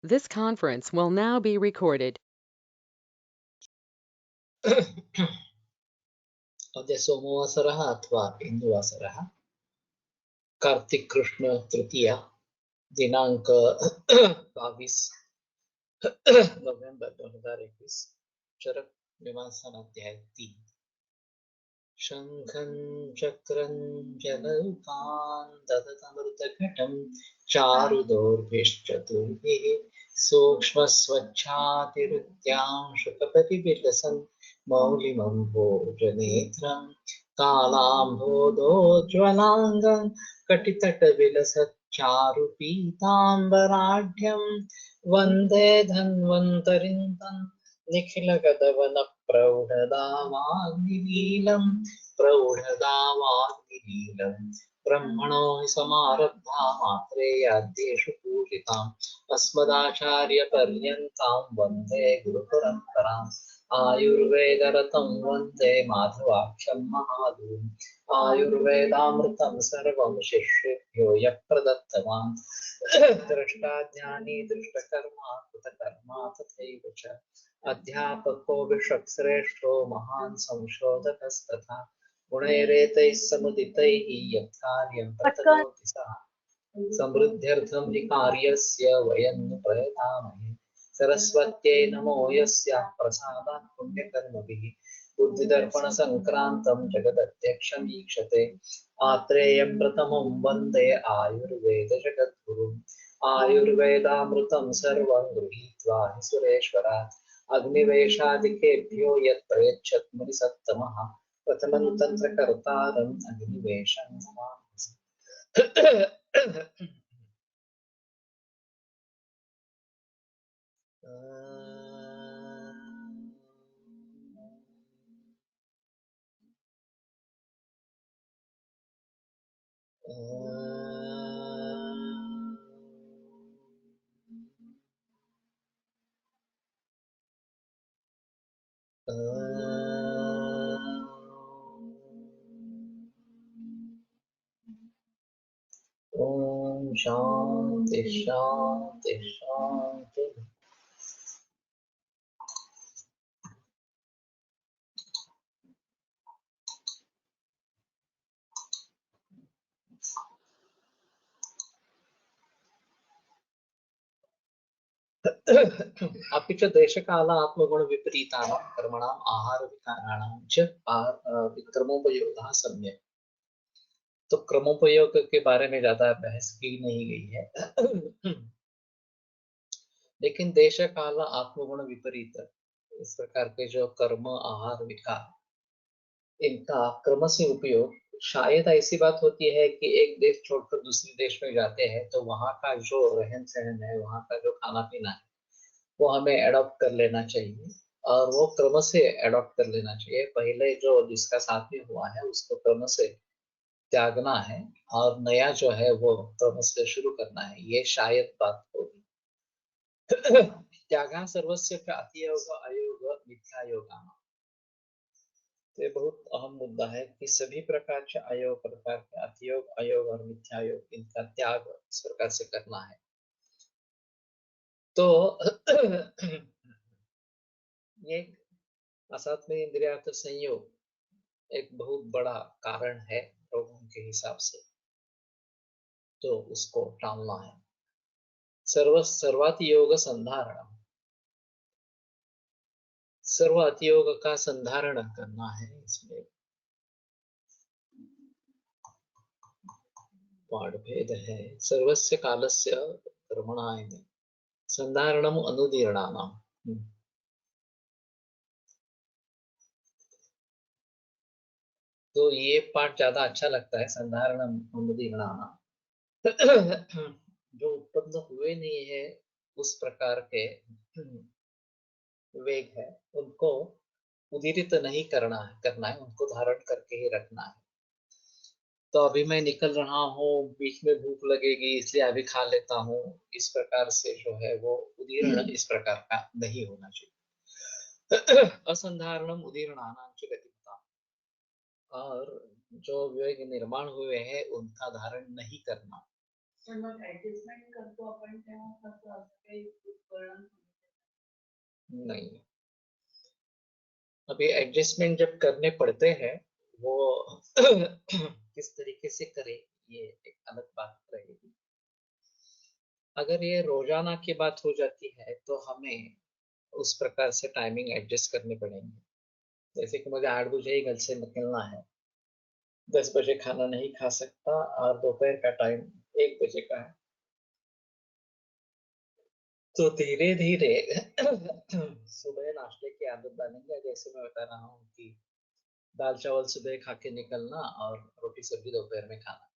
This conference will now be recorded. अद्य सोमवासरः अथवा इन्दुवासरः कार्तिक कृष्ण तृतीया दिनांक 22 नवंबर 2021 चरक मीमांसा अध्याय 3 शंखं चक्रं जलौकान् ददतमृतघटं चारुदोर्भिश्चतुर्भिः सूक्ष्मस्वच्छातिरुद्यांशुकपतिविलसन् मौलिमम्भोजनेत्रं कालाम्भोदोज्ज्वलाङ्गं कटितटविलसच्चारुपीताम्बराढ्यं वन्दे धन्वन्तरिं तं निखिलगतवनप्रौढदावाग्निलीलं प्रौढदावाग्निलीलं ब्रह्मणो हि समारब्धा मात्रेयाद्येषु पूजिताम् अस्मदाचार्यपर्यन्तां वन्दे गुरुपरम्पराम् आयुर्वेदरतं वन्दे माधवाख्यं महादुम् आयुर्वेदामृतं सर्वं शिष्येभ्यो यः प्रदत्तवान् दृष्टाज्ञानी दृष्टकर्मा कृतकर्मा तथैव च अध्यापको विश्वश्रेष्ठो महान् संशोधकस्तथा गुणैरेतैः समुदितैः यत् कार्यं प्रतनोति सः समृद्ध्यर्थं हि कार्यस्य वयं नु प्रयतामहे सरस्वत्यै नमो यस्याः प्रसादात् पुण्यकर्मभिः बुद्धिदर्पणसङ्क्रान्तं जगदध्यक्षं ईक्षते आत्रेयं प्रथमं वन्दे आयुर्वेदजगद्गुरुम् आयुर्वेदामृतं सर्वं गृहीत्वा हि सुरेश्वरात् अग्निवेशादिकेभ्यो यत् प्रयच्छत् मुनिसत्तमः प्रथमं तन्त्रकर्तारम् अग्निवेशं नमामि। ओम शांति शांति शांति। अपि च देशकाल आत्मगुण विपरीतानां कर्मणाम् आहार विकाराणां च क्रमोपयोगः सम्यक्। तो क्रमोपयोग के बारे में ज्यादा बहस की नहीं गई है। लेकिन देश काल आत्मगुण विपरीत इस प्रकार के जो कर्म आहार विकार इनका क्रम से उपयोग शायद ऐसी बात होती है कि एक देश छोड़कर दूसरे देश में जाते हैं तो वहां का जो रहन सहन है वहां का जो खाना पीना है वो हमें एडॉप्ट कर लेना चाहिए और वो क्रम से एडॉप्ट कर लेना चाहिए। पहले जो जिसका साथ में हुआ है उसको क्रम से त्यागना है और नया जो है वो क्रम से शुरू करना है, ये शायद बात होगी। त्यागा सर्वस्य च अतियोग अयोग मिथ्या योगानां। तो ये बहुत अहम मुद्दा है कि सभी प्रकार के अयोग प्रकार के अतियोग अयोग और मिथ्यायोग इनका त्याग इस प्रकार से करना है। तो ये असत में इंद्रियार्थ संयोग एक बहुत बड़ा कारण है रोगों के हिसाब से, तो उसको टालना है। सर्वाति योग संधारण, सर्व अतियोग का संधारण करना है। इसमें पाठभेद है। सर्वस्य कालस्य कर्मणाय संधारणम अनुदीर्णानाम। तो ये पाठ ज्यादा अच्छा लगता है, संधारणम अनुदीर्णानाम। जो उत्पन्न हुए नहीं है उस प्रकार के वेग है उनको उदीरित नहीं करना है, उनको धारण करके ही रखना है। तो अभी मैं निकल रहा हूँ, बीच में भूख लगेगी इसलिए अभी खा लेता हूँ, इस प्रकार से जो है वो उदीर्ण इस प्रकार का नहीं होना चाहिए। असंधारणम उदीर्णानां च गतिमताम्। और जो वेग निर्माण हुए हैं उनका धारण नहीं करना। नहीं। अभी एडजस्टमेंट जब करने पड़ते हैं, वो किस तरीके से करें, ये एक अलग बात रहेगी। अगर ये रोजाना की बात हो जाती है तो हमें उस प्रकार से टाइमिंग एडजस्ट करने पड़ेंगे। जैसे कि मुझे 8 बजे ही घर से निकलना है, 10 बजे खाना नहीं खा सकता और दोपहर का टाइम 1 बजे का है, तो धीरे धीरे सुबह नाश्ते की आदत डालेंगे। जैसे मैं बता रहा हूँ कि दाल चावल सुबह खा के निकलना और रोटी सब्जी दोपहर में खाना,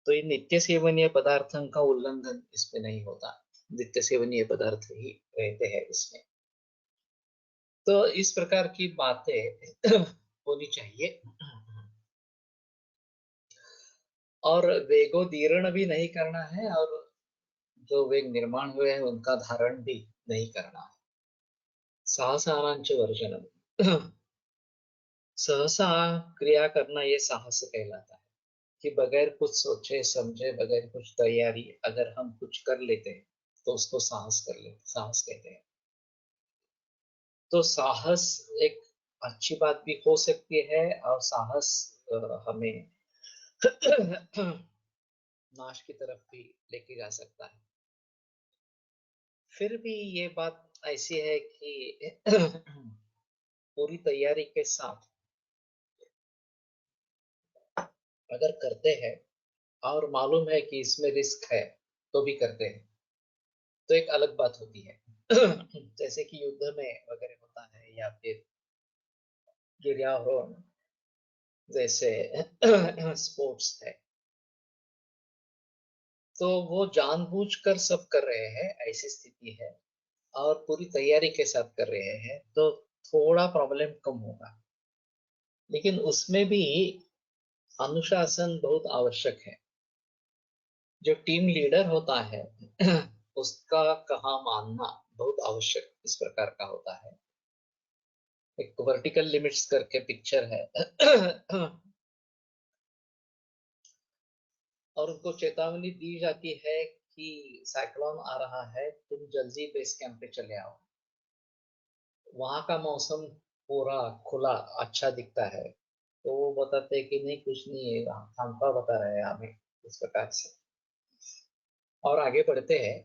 तो ये नित्य सेवनीय पदार्थों का उल्लंघन इसमें नहीं होता, नित्य सेवनीय पदार्थ ही रहते हैं इसमें। तो इस प्रकार की बातें होनी चाहिए। और वेगोदीर्ण भी नहीं करना है, और जो वेग निर्माण हुए हैं उनका धारण भी नहीं करना है। साहसानांच वर्जनम। सहसा क्रिया करना ये साहस कहलाता है, कि बगैर कुछ सोचे समझे, बगैर कुछ तैयारी अगर हम कुछ कर लेते हैं तो उसको साहस कहते हैं। तो साहस एक अच्छी बात भी हो सकती है, और साहस हमें नाश की तरफ भी लेके जा सकता है। फिर भी ये बात ऐसी है कि पूरी तैयारी के साथ अगर करते हैं और मालूम है कि इसमें रिस्क है, तो भी करते हैं, तो एक अलग बात होती है। जैसे कि युद्ध में वगैरह होता है, या फिर गिर्यारोहण जैसे स्पोर्ट्स है, तो वो जानबूझकर सब कर रहे हैं, ऐसी स्थिति है, और पूरी तैयारी के साथ कर रहे हैं, तो थोड़ा प्रॉब्लम कम होगा। लेकिन उसमें भी अनुशासन बहुत आवश्यक है। जो टीम लीडर होता है उसका कहा मानना बहुत आवश्यक इस प्रकार का होता है। एक वर्टिकल लिमिट्स करके पिक्चर है। और उनको चेतावनी दी जाती है कि साइक्लोन आ रहा है, तुम जल्दी बेस कैंप पे चले आओ। वहां का मौसम पूरा खुला अच्छा दिखता है, तो वो बताते हैं कि नहीं कुछ नहीं है, हमका बता रहे हैं हमें, इस प्रकार से, और आगे बढ़ते हैं।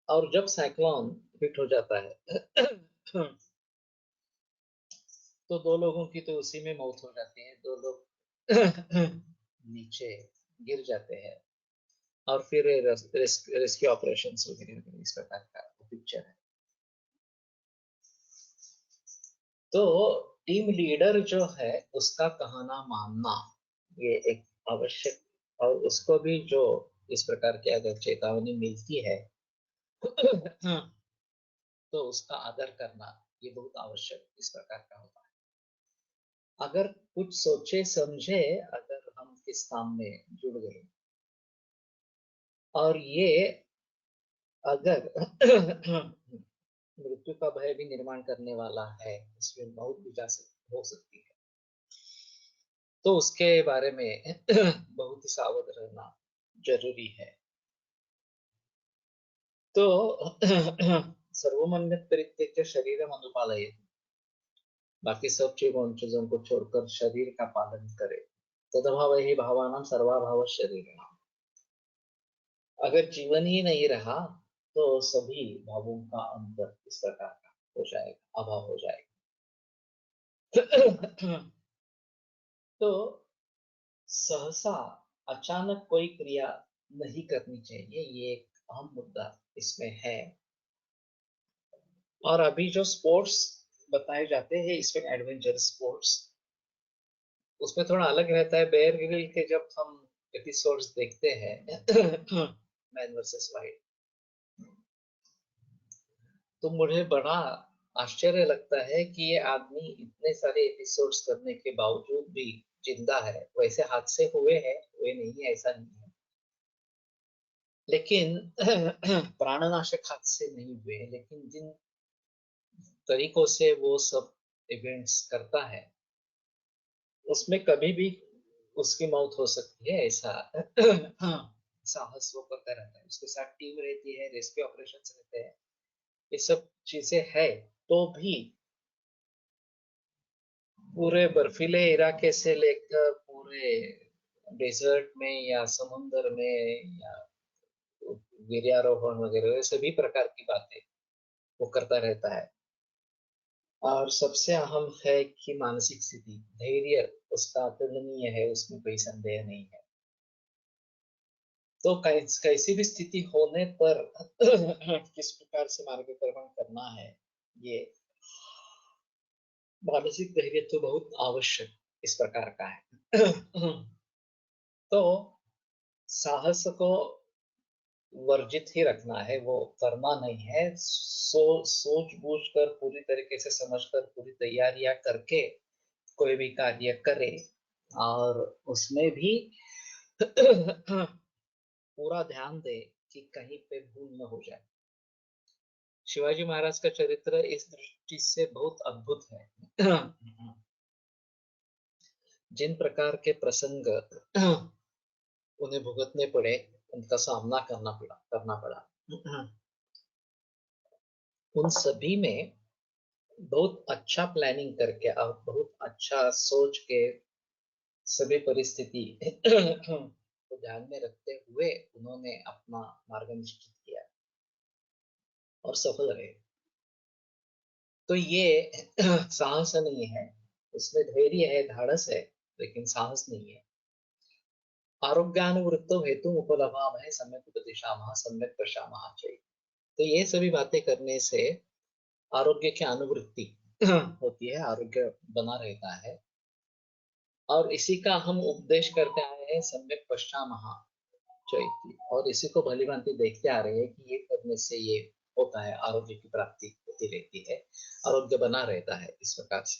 और जब साइक्लोन हिट हो जाता है तो दो लोगों की तो उसी में मौत हो जाती है, दो लोग नीचे गिर जाते हैं, और फिर रेस्क्यू ऑपरेशन वगैरह इस प्रकार का पिक्चर है। तो टीम लीडर जो है उसका कहना मानना ये एक आवश्यक, और उसको भी जो इस प्रकार की अगर चेतावनी मिलती है तो उसका आदर करना ये बहुत आवश्यक इस प्रकार का होता है। अगर कुछ सोचे समझे अगर हम किस काम में जुड़ गए, और ये अगर मृत्यु का भय भी निर्माण करने वाला है, इसमें बहुत भी हो सकती है, तो उसके बारे में बहुत ही सावध रहना जरूरी है। तो सर्वमन्य परित्यज्य शरीरम अनुपालयेत्, बाकी सब चीजों को छोड़कर शरीर का पालन करे। तदभाव ही भावानां सर्वाभाव शरीर। अगर जीवन ही नहीं रहा तो सभी भावों का अंतर इस प्रकार का हो जाएगा, अभाव हो जाएगा। तो सहसा अचानक कोई क्रिया नहीं करनी चाहिए, ये एक अहम मुद्दा इसमें है। और अभी जो स्पोर्ट्स बताए जाते हैं इसमें एडवेंचर स्पोर्ट्स, उसमें थोड़ा अलग रहता है। बेयर ग्रिल के जब हम एपिसोड्स देखते हैं मैन वर्सेस वाइल्ड, तो मुझे बड़ा आश्चर्य लगता है कि ये आदमी इतने सारे एपिसोड्स करने के बावजूद भी जिंदा है। वैसे हादसे हुए हैं, हुए नहीं है ऐसा नहीं है, लेकिन प्राणनाशक हादसे नहीं हुए, लेकिन जिन तरीकों से वो सब इवेंट्स करता है उसमें कभी भी उसकी मौत हो सकती है, ऐसा साहस वो करता रहता है। उसके साथ टीम रहती है, रेस्क्यू ऑपरेशंस रहते हैं, ये सब चीजें है तो भी पूरे बर्फीले इलाके से लेकर पूरे डेजर्ट में या समुद्र में या गिरियारोहण वगैरह ये सभी प्रकार की बातें वो करता रहता है। और सबसे अहम है कि मानसिक स्थिति, धैर्य उसका अतुलनीय है, उसमें कोई संदेह नहीं है। तो कैसी भी स्थिति होने पर किस प्रकार से मार्गक्रमण करना है, ये मानसिक धैर्य तो बहुत आवश्यक इस प्रकार का है। तो साहस को वर्जित ही रखना है, वो करना नहीं है। सोच बूझ कर पूरी तरीके से समझ कर पूरी तैयारियां करके कोई भी कार्य करे और उसमें भी पूरा ध्यान दे कि कहीं पे भूल न हो जाए। शिवाजी महाराज का चरित्र इस दृष्टि से बहुत अद्भुत है। जिन प्रकार के प्रसंग उन्हें भुगतने पड़े, उनका सामना करना पड़ा, उन सभी में बहुत अच्छा प्लानिंग करके और बहुत अच्छा सोच के सभी परिस्थिति को ध्यान में रखते हुए उन्होंने अपना मार्ग निश्चित किया और सफल रहे। तो ये साहस नहीं है, उसमें धैर्य है, धाड़स है, लेकिन साहस नहीं है। आरोग्यानुवृत्तो हेतु उपलभामहे सम्यक उपदिशामः सम्यक पश्यामः चैव। तो ये सभी बातें करने से आरोग्य की अनुवृत्ति होती है, आरोग्य बना रहता है। और इसी का हम उपदेश करते आए हैं, सम्यक पश्यामः चैव, और इसी को भली भांति देखते आ रहे हैं कि ये करने से ये होता है, आरोग्य की प्राप्ति होती रहती है, आरोग्य बना रहता है इस प्रकार से।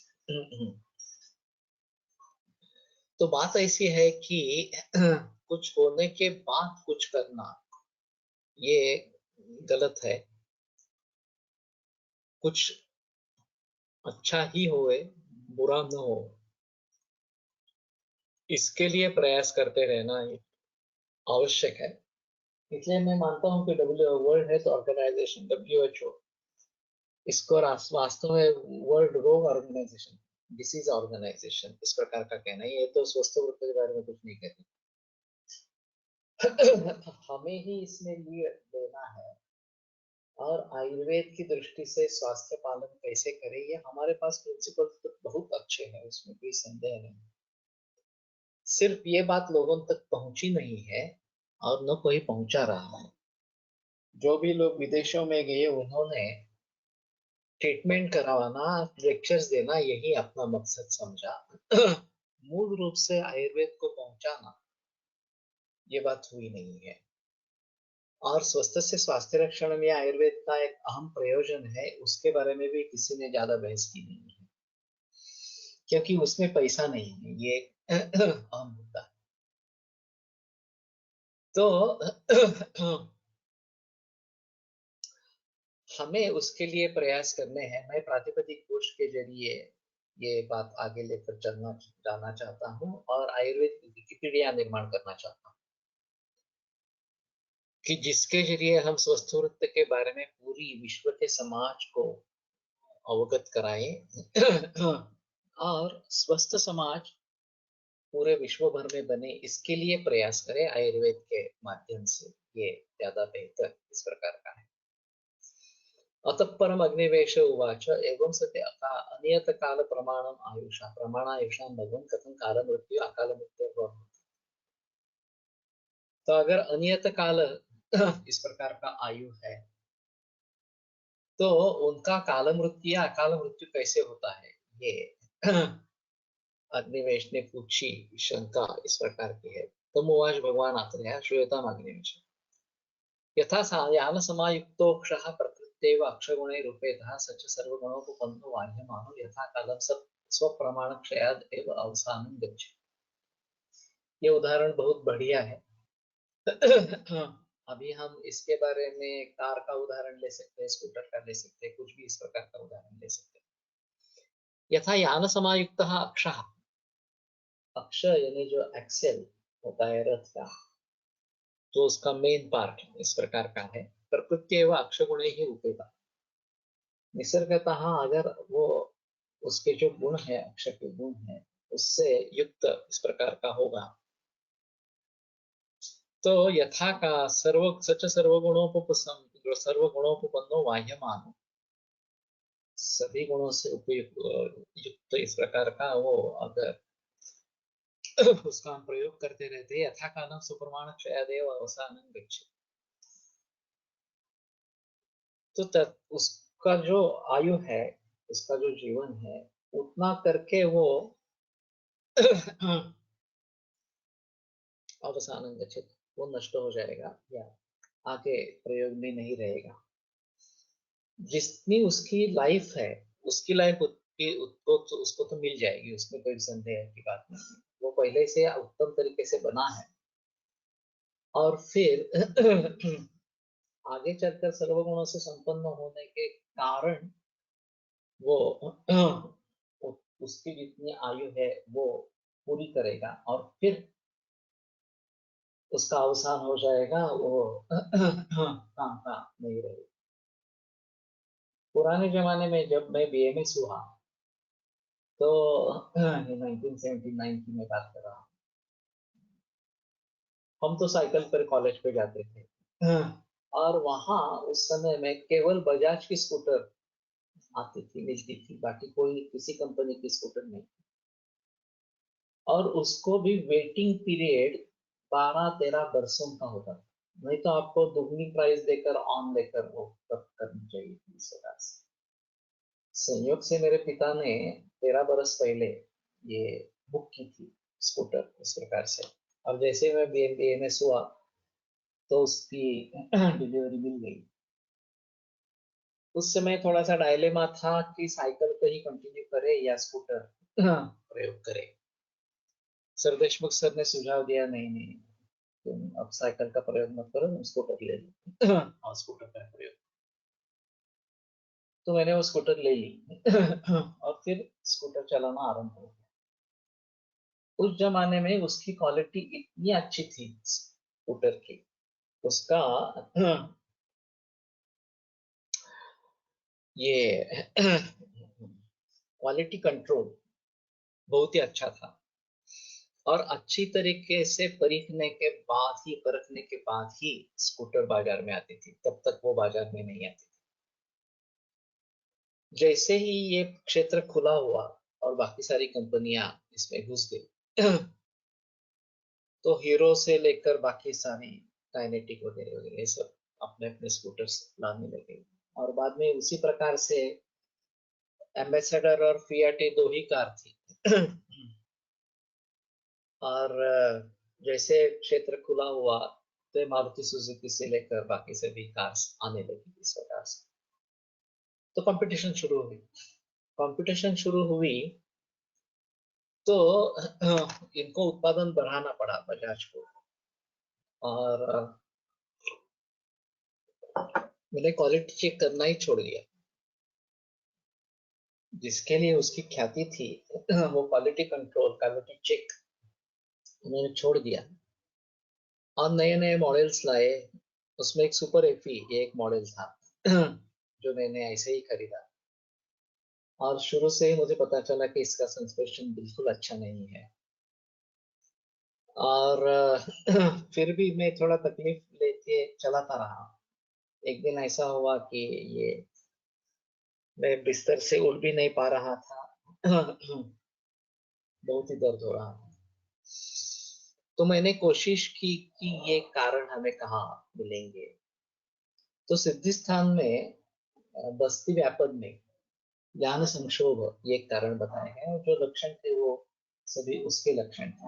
तो बात ऐसी है कि कुछ होने के बाद कुछ करना ये गलत है। कुछ अच्छा ही होए, बुरा न हो, इसके लिए प्रयास करते रहना आवश्यक है। इसलिए मैं मानता हूँ कि वर्ल्ड हेल्थ ऑर्गेनाइजेशन WHO, इसको वास्तव में वर्ल्ड रोग ऑर्गेनाइजेशन, डिसीज ऑर्गेनाइजेशन इस प्रकार का कहना है। ये तो स्वस्थ वृत्त के बारे में कुछ नहीं कहती। हमें ही इसमें लिए लेना है। और आयुर्वेद की दृष्टि से स्वास्थ्य पालन कैसे करें, ये हमारे पास प्रिंसिपल तो बहुत अच्छे हैं, उसमें कोई संदेह नहीं। सिर्फ ये बात लोगों तक पहुंची नहीं है और न कोई पहुंचा रहा है। जो भी लोग विदेशों में गए उन्होंने ट्रीटमेंट करवाना, लेक्चर्स देना, यही अपना मकसद समझा। मूल रूप से आयुर्वेद को पहुंचाना ये बात हुई नहीं है। और स्वस्थ से स्वास्थ्य रक्षण में आयुर्वेद का एक अहम प्रयोजन है, उसके बारे में भी किसी ने ज्यादा बहस की नहीं है, क्योंकि उसमें पैसा नहीं है, ये एक अहम मुद्दा है। तो हमें उसके लिए प्रयास करने हैं। मैं प्रातिपदिक कोश के जरिए ये बात आगे लेकर जाना चाहता हूँ और आयुर्वेद की विकिपीडिया निर्माण करना चाहता हूँ कि जिसके जरिए हम स्वस्थ वृत्त के बारे में पूरी विश्व के समाज को अवगत कराएं और स्वस्थ समाज पूरे विश्व भर में बने, इसके लिए प्रयास करें आयुर्वेद के माध्यम से। ये ज्यादा बेहतर इस प्रकार का है। अतः परम अग्निवेश उवाच एवं सत्य अनियत काल प्रमाणम आयुषा प्रमाणायुषा भगवन् कथं काल मृत्यु अकाल मृत्यु। तो अगर अनियत काल इस प्रकार का आयु है तो उनका काल मृत्यु या अकाल मृत्यु कैसे होता है, ये अग्निवेश ने पूछी शंका इस प्रकार की है। तो मुवाच भगवान आत्रेय श्रूयताम अग्निवेश यथा यान समायुक्तोक्षः प्रकृत्यैव अक्षगुणे रूपेतः सच सर्वगुणोपपन्नो वाह्यमानो यथा कालं स्वप्रमाण क्षयाद एव अवसानं गच्छति। ये उदाहरण बहुत बढ़िया है। अभी हम इसके बारे में कार का उदाहरण ले सकते हैं, स्कूटर का ले सकते हैं, कुछ भी इस प्रकार का उदाहरण ले सकते हैं। यथा यान समायुक्तः अक्षः, अक्ष यानी जो एक्सेल होता है रथ का, जो उसका मेन पार्ट इस प्रकार का है, प्रकृति एवं अक्षगुण ही रूपेगा। निसर्गतः अगर वो उसके जो गुण है, अक्षर के गुण है, उससे युक्त इस प्रकार का होगा, तो यथा का सच सर्वगुणों सर्वगुणोपन्नो वाह्यमानो, सभी गुणों से उपयुक्त युक्त इस प्रकार का वो अगर उसका हम प्रयोग करते रहते हैं, यथा कालम सुप्रमाण क्षयादेव अवसानं गच्छति, तो उसका जो आयु है, उसका जो जीवन है, उतना करके वो अवसानं गच्छति, वो नष्ट हो जाएगा या आगे प्रयोग में नहीं रहेगा। जितनी उसकी लाइफ है, उसकी लाइफ उसको तो मिल जाएगी, उसमें कोई संदेह की बात नहीं। वो पहले से उत्तम तरीके से बना है, और फिर आगे चलकर सर्वगुणों से संपन्न होने के कारण वो उसकी जितनी आयु है वो पूरी करेगा, और फिर उसका अवसान हो जाएगा, वो काम का नहीं रहेगा। पुराने जमाने में जब मैं बीएमएस हुआ, तो 1979 की मैं बात कर रहा हूँ, हम तो साइकिल पर कॉलेज पे जाते थे, और वहाँ उस समय में केवल बजाज की स्कूटर आती थी, मिलती थी, बाकी कोई किसी कंपनी की स्कूटर नहीं, और उसको भी वेटिंग पीरियड 12-13 वर्षों का होता था, नहीं तो आपको दुगनी प्राइस देकर ऑन लेकर वो तब करनी चाहिए थी इस प्रकार से। संयोग से मेरे पिता ने 13 बरस पहले ये बुक की थी स्कूटर इस प्रकार से, और जैसे मैं बीएमएस हुआ तो उसकी डिलीवरी मिल गई। उस समय थोड़ा सा डायलेमा था कि साइकिल पे ही कंटिन्यू करे या स्कूटर प्रयोग करे। सर देशमुख सर ने सुझाव दिया, नहीं नहीं, तुम अब साइकिल का प्रयोग मत करो, तुम स्कूटर ले लो और स्कूटर का प्रयोग। तो मैंने वो स्कूटर ले ली और फिर स्कूटर चलाना आरंभ हो गया। उस जमाने में उसकी क्वालिटी इतनी अच्छी थी स्कूटर की, उसका ये क्वालिटी कंट्रोल बहुत ही अच्छा था, और अच्छी तरीके से परखने के बाद ही स्कूटर बाजार में आती थी, तब तक वो बाजार में नहीं आती थी। जैसे ही ये क्षेत्र खुला हुआ और बाकी सारी कंपनियां इसमें घुस गई, तो हीरो से लेकर बाकी सारी काइनेटिक वगैरह वगैरह ये सब अपने अपने स्कूटर्स लाने लगे, और बाद में उसी प्रकार से एम्बेसडर और फियाट दो ही कार थी और जैसे क्षेत्र खुला हुआ, तो मारुति सुजुकी से लेकर बाकी सभी कार्स आने लगी इस प्रकार से। तो कंपटीशन शुरू हुई। कंपटीशन शुरू हुई तो इनको उत्पादन बढ़ाना पड़ा बजाज को, और मैंने क्वालिटी चेक करना ही छोड़ दिया। जिसके लिए उसकी ख्याति थी वो क्वालिटी कंट्रोल, क्वालिटी चेक, मैंने छोड़ दिया, और नए नए मॉडल्स लाए। उसमें एक सुपर एफी ये एक मॉडल था जो मैंने ऐसे ही खरीदा, और शुरू से ही मुझे पता चला कि इसका सस्पेंशन बिल्कुल अच्छा नहीं है, और फिर भी मैं थोड़ा तकलीफ लेके चलाता रहा। एक दिन ऐसा हुआ कि ये मैं बिस्तर से उठ भी नहीं पा रहा था बहुत ही दर्द हो रहा था। तो मैंने कोशिश की कि ये कारण हमें कहाँ मिलेंगे। तो सिद्धि स्थान में बस्ती व्यापक में ज्ञान संक्षोभ ये कारण बताए हैं, और जो लक्षण थे वो सभी उसके लक्षण थे,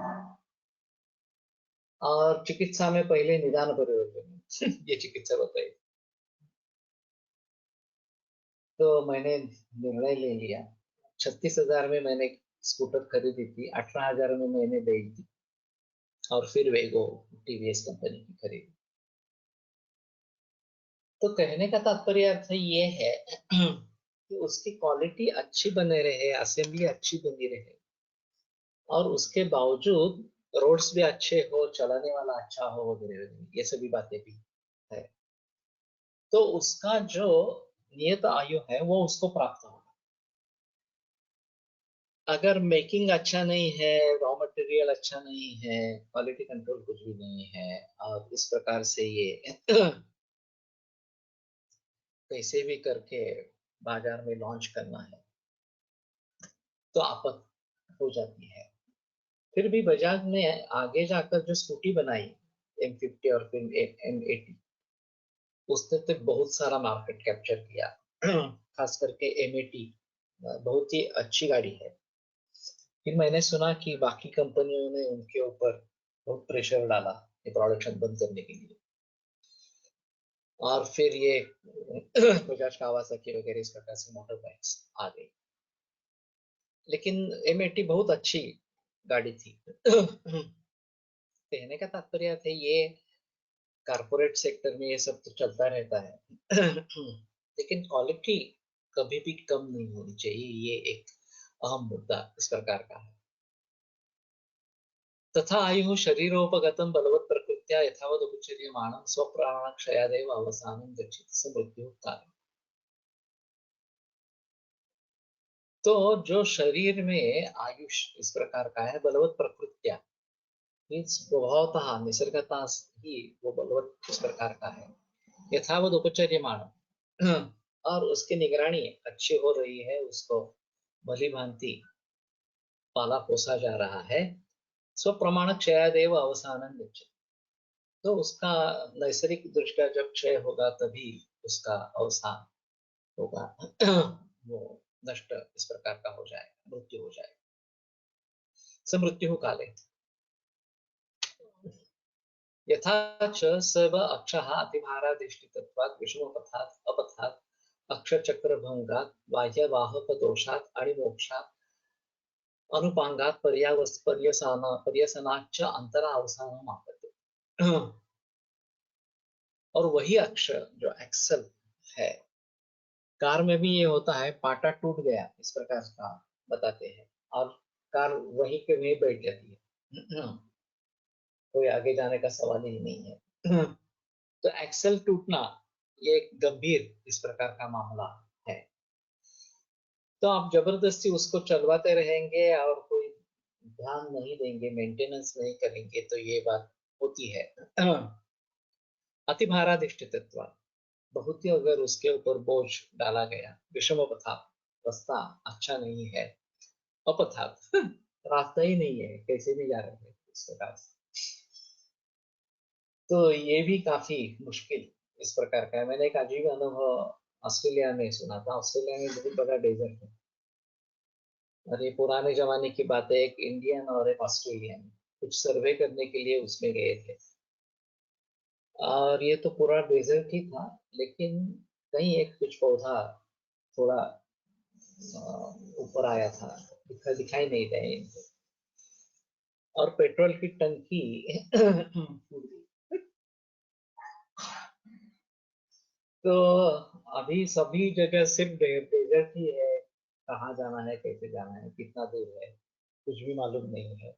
और चिकित्सा में पहले निदान परिवर्तन ये चिकित्सा बताई। तो मैंने निर्णय ले लिया। 36,000 में मैंने स्कूटर खरीदी थी, 18,000 में मैंने बेच दी, और फिर वेगो टीवीएस कंपनी की खरीदी। तो कहने का तात्पर्य अर्थ ये है कि उसकी क्वालिटी अच्छी बने रहे, असेंबली अच्छी बनी रहे, और उसके बावजूद रोड्स भी अच्छे हो, चलाने वाला अच्छा हो वगैरह वगैरह, ये सभी बातें भी है। तो उसका जो नियत आयु है वो उसको प्राप्त होगा। अगर मेकिंग अच्छा नहीं है, रॉ मटेरियल अच्छा नहीं है, क्वालिटी कंट्रोल कुछ भी नहीं है, और इस प्रकार से ये कैसे भी करके बाजार में लॉन्च करना है, तो आफत हो जाती है। फिर भी बजाज ने आगे जाकर जो स्कूटी बनाई, M50 और फिर M80, उसने तो बहुत सारा मार्केट कैप्चर किया। खास करके M80 बहुत ही अच्छी गाड़ी है। फिर मैंने सुना कि बाकी कंपनियों ने उनके ऊपर बहुत प्रेशर डाला ये प्रोडक्शन बंद करने के लिए, और फिर ये बजाज कावासाकी वगैरह इस प्रकार से मोटर बाइक्स आ गई। लेकिन M80 बहुत अच्छी गाड़ी थी। कहने का तात्पर्य थे ये कारपोरेट सेक्टर में ये सब तो चलता रहता है। लेकिन क्वालिटी कभी भी कम नहीं होनी चाहिए, ये एक अहम मुद्दा इस प्रकार का है। तथा आयु शरीरोपगतं बलवत् प्रकृत्या यथावदुपचर्यमाणं स्वप्राणक्षयादेव अवसानं गच्छति स मृत्युः काले। तो जो शरीर में आयुष इस प्रकार का है, बलवत् प्रकृत्या मीन्स स्वभावतः निसर्गतः ही वो बलवत् इस प्रकार का है। यथावत उपचर्यमाणं, और उसकी निगरानी अच्छी हो रही है, उसको भली भांति पाला पोसा जा रहा है। स्वप्रमाण क्षयादेव अवसानं गच्छति, तो उसका नैसर्गिक दृष्टया जब क्षय होगा तभी उसका अवसान होगा। वो नष्ट इस प्रकार का हो जाएगा, मृत्यु हो जाएगा। समृत्यु काले यथा च सर्व अक्षः अतिभाराधिष्ठितत्वात् विषमपथात् अपथात् अक्षचक्रभंगात् बाह्यवाहकदोषात् आणि मोक्षात् अनुपांगात् पर्यसनाच्च अंतरा अवसानम् आपत्ति। और वही अक्षर जो एक्सल है, कार में भी ये होता है, पाटा टूट गया इस प्रकार का बताते हैं, और कार वहीं के वहीं बैठ जाती है। कोई आगे जाने का सवाल ही नहीं है। तो एक्सेल टूटना ये एक गंभीर इस प्रकार का मामला है। तो आप जबरदस्ती उसको चलवाते रहेंगे और कोई ध्यान नहीं देंगे, मेंटेनेंस नहीं करेंगे, तो ये बात होती है। अतिभाराधिष्ठितत्व, बहुत ही अगर उसके ऊपर बोझ डाला गया, विषम पथात, रास्ता अच्छा नहीं है, अपथात, रास्ता ही नहीं है, कैसे भी जा रहे हैं इस प्रकार से, तो ये भी काफी मुश्किल इस प्रकार का है। मैंने एक अजीब अनुभव ऑस्ट्रेलिया में सुना था। ऑस्ट्रेलिया में बहुत बड़ा डेजर्ट है, और ये पुराने जमाने की बात है। एक इंडियन और एक ऑस्ट्रेलियन कुछ सर्वे करने के लिए उसमें गए थे, और ये तो पूरा डेजर्ट ही था, लेकिन कहीं एक कुछ पौधा थोड़ा ऊपर आया था, दिखाई नहीं दे इनको, और पेट्रोल की टंकी फूट गई। तो अभी सभी जगह सिर्फ डेजर्ट ही है, कहाँ जाना है, कैसे जाना है, कितना दूर है, कुछ भी मालूम नहीं है।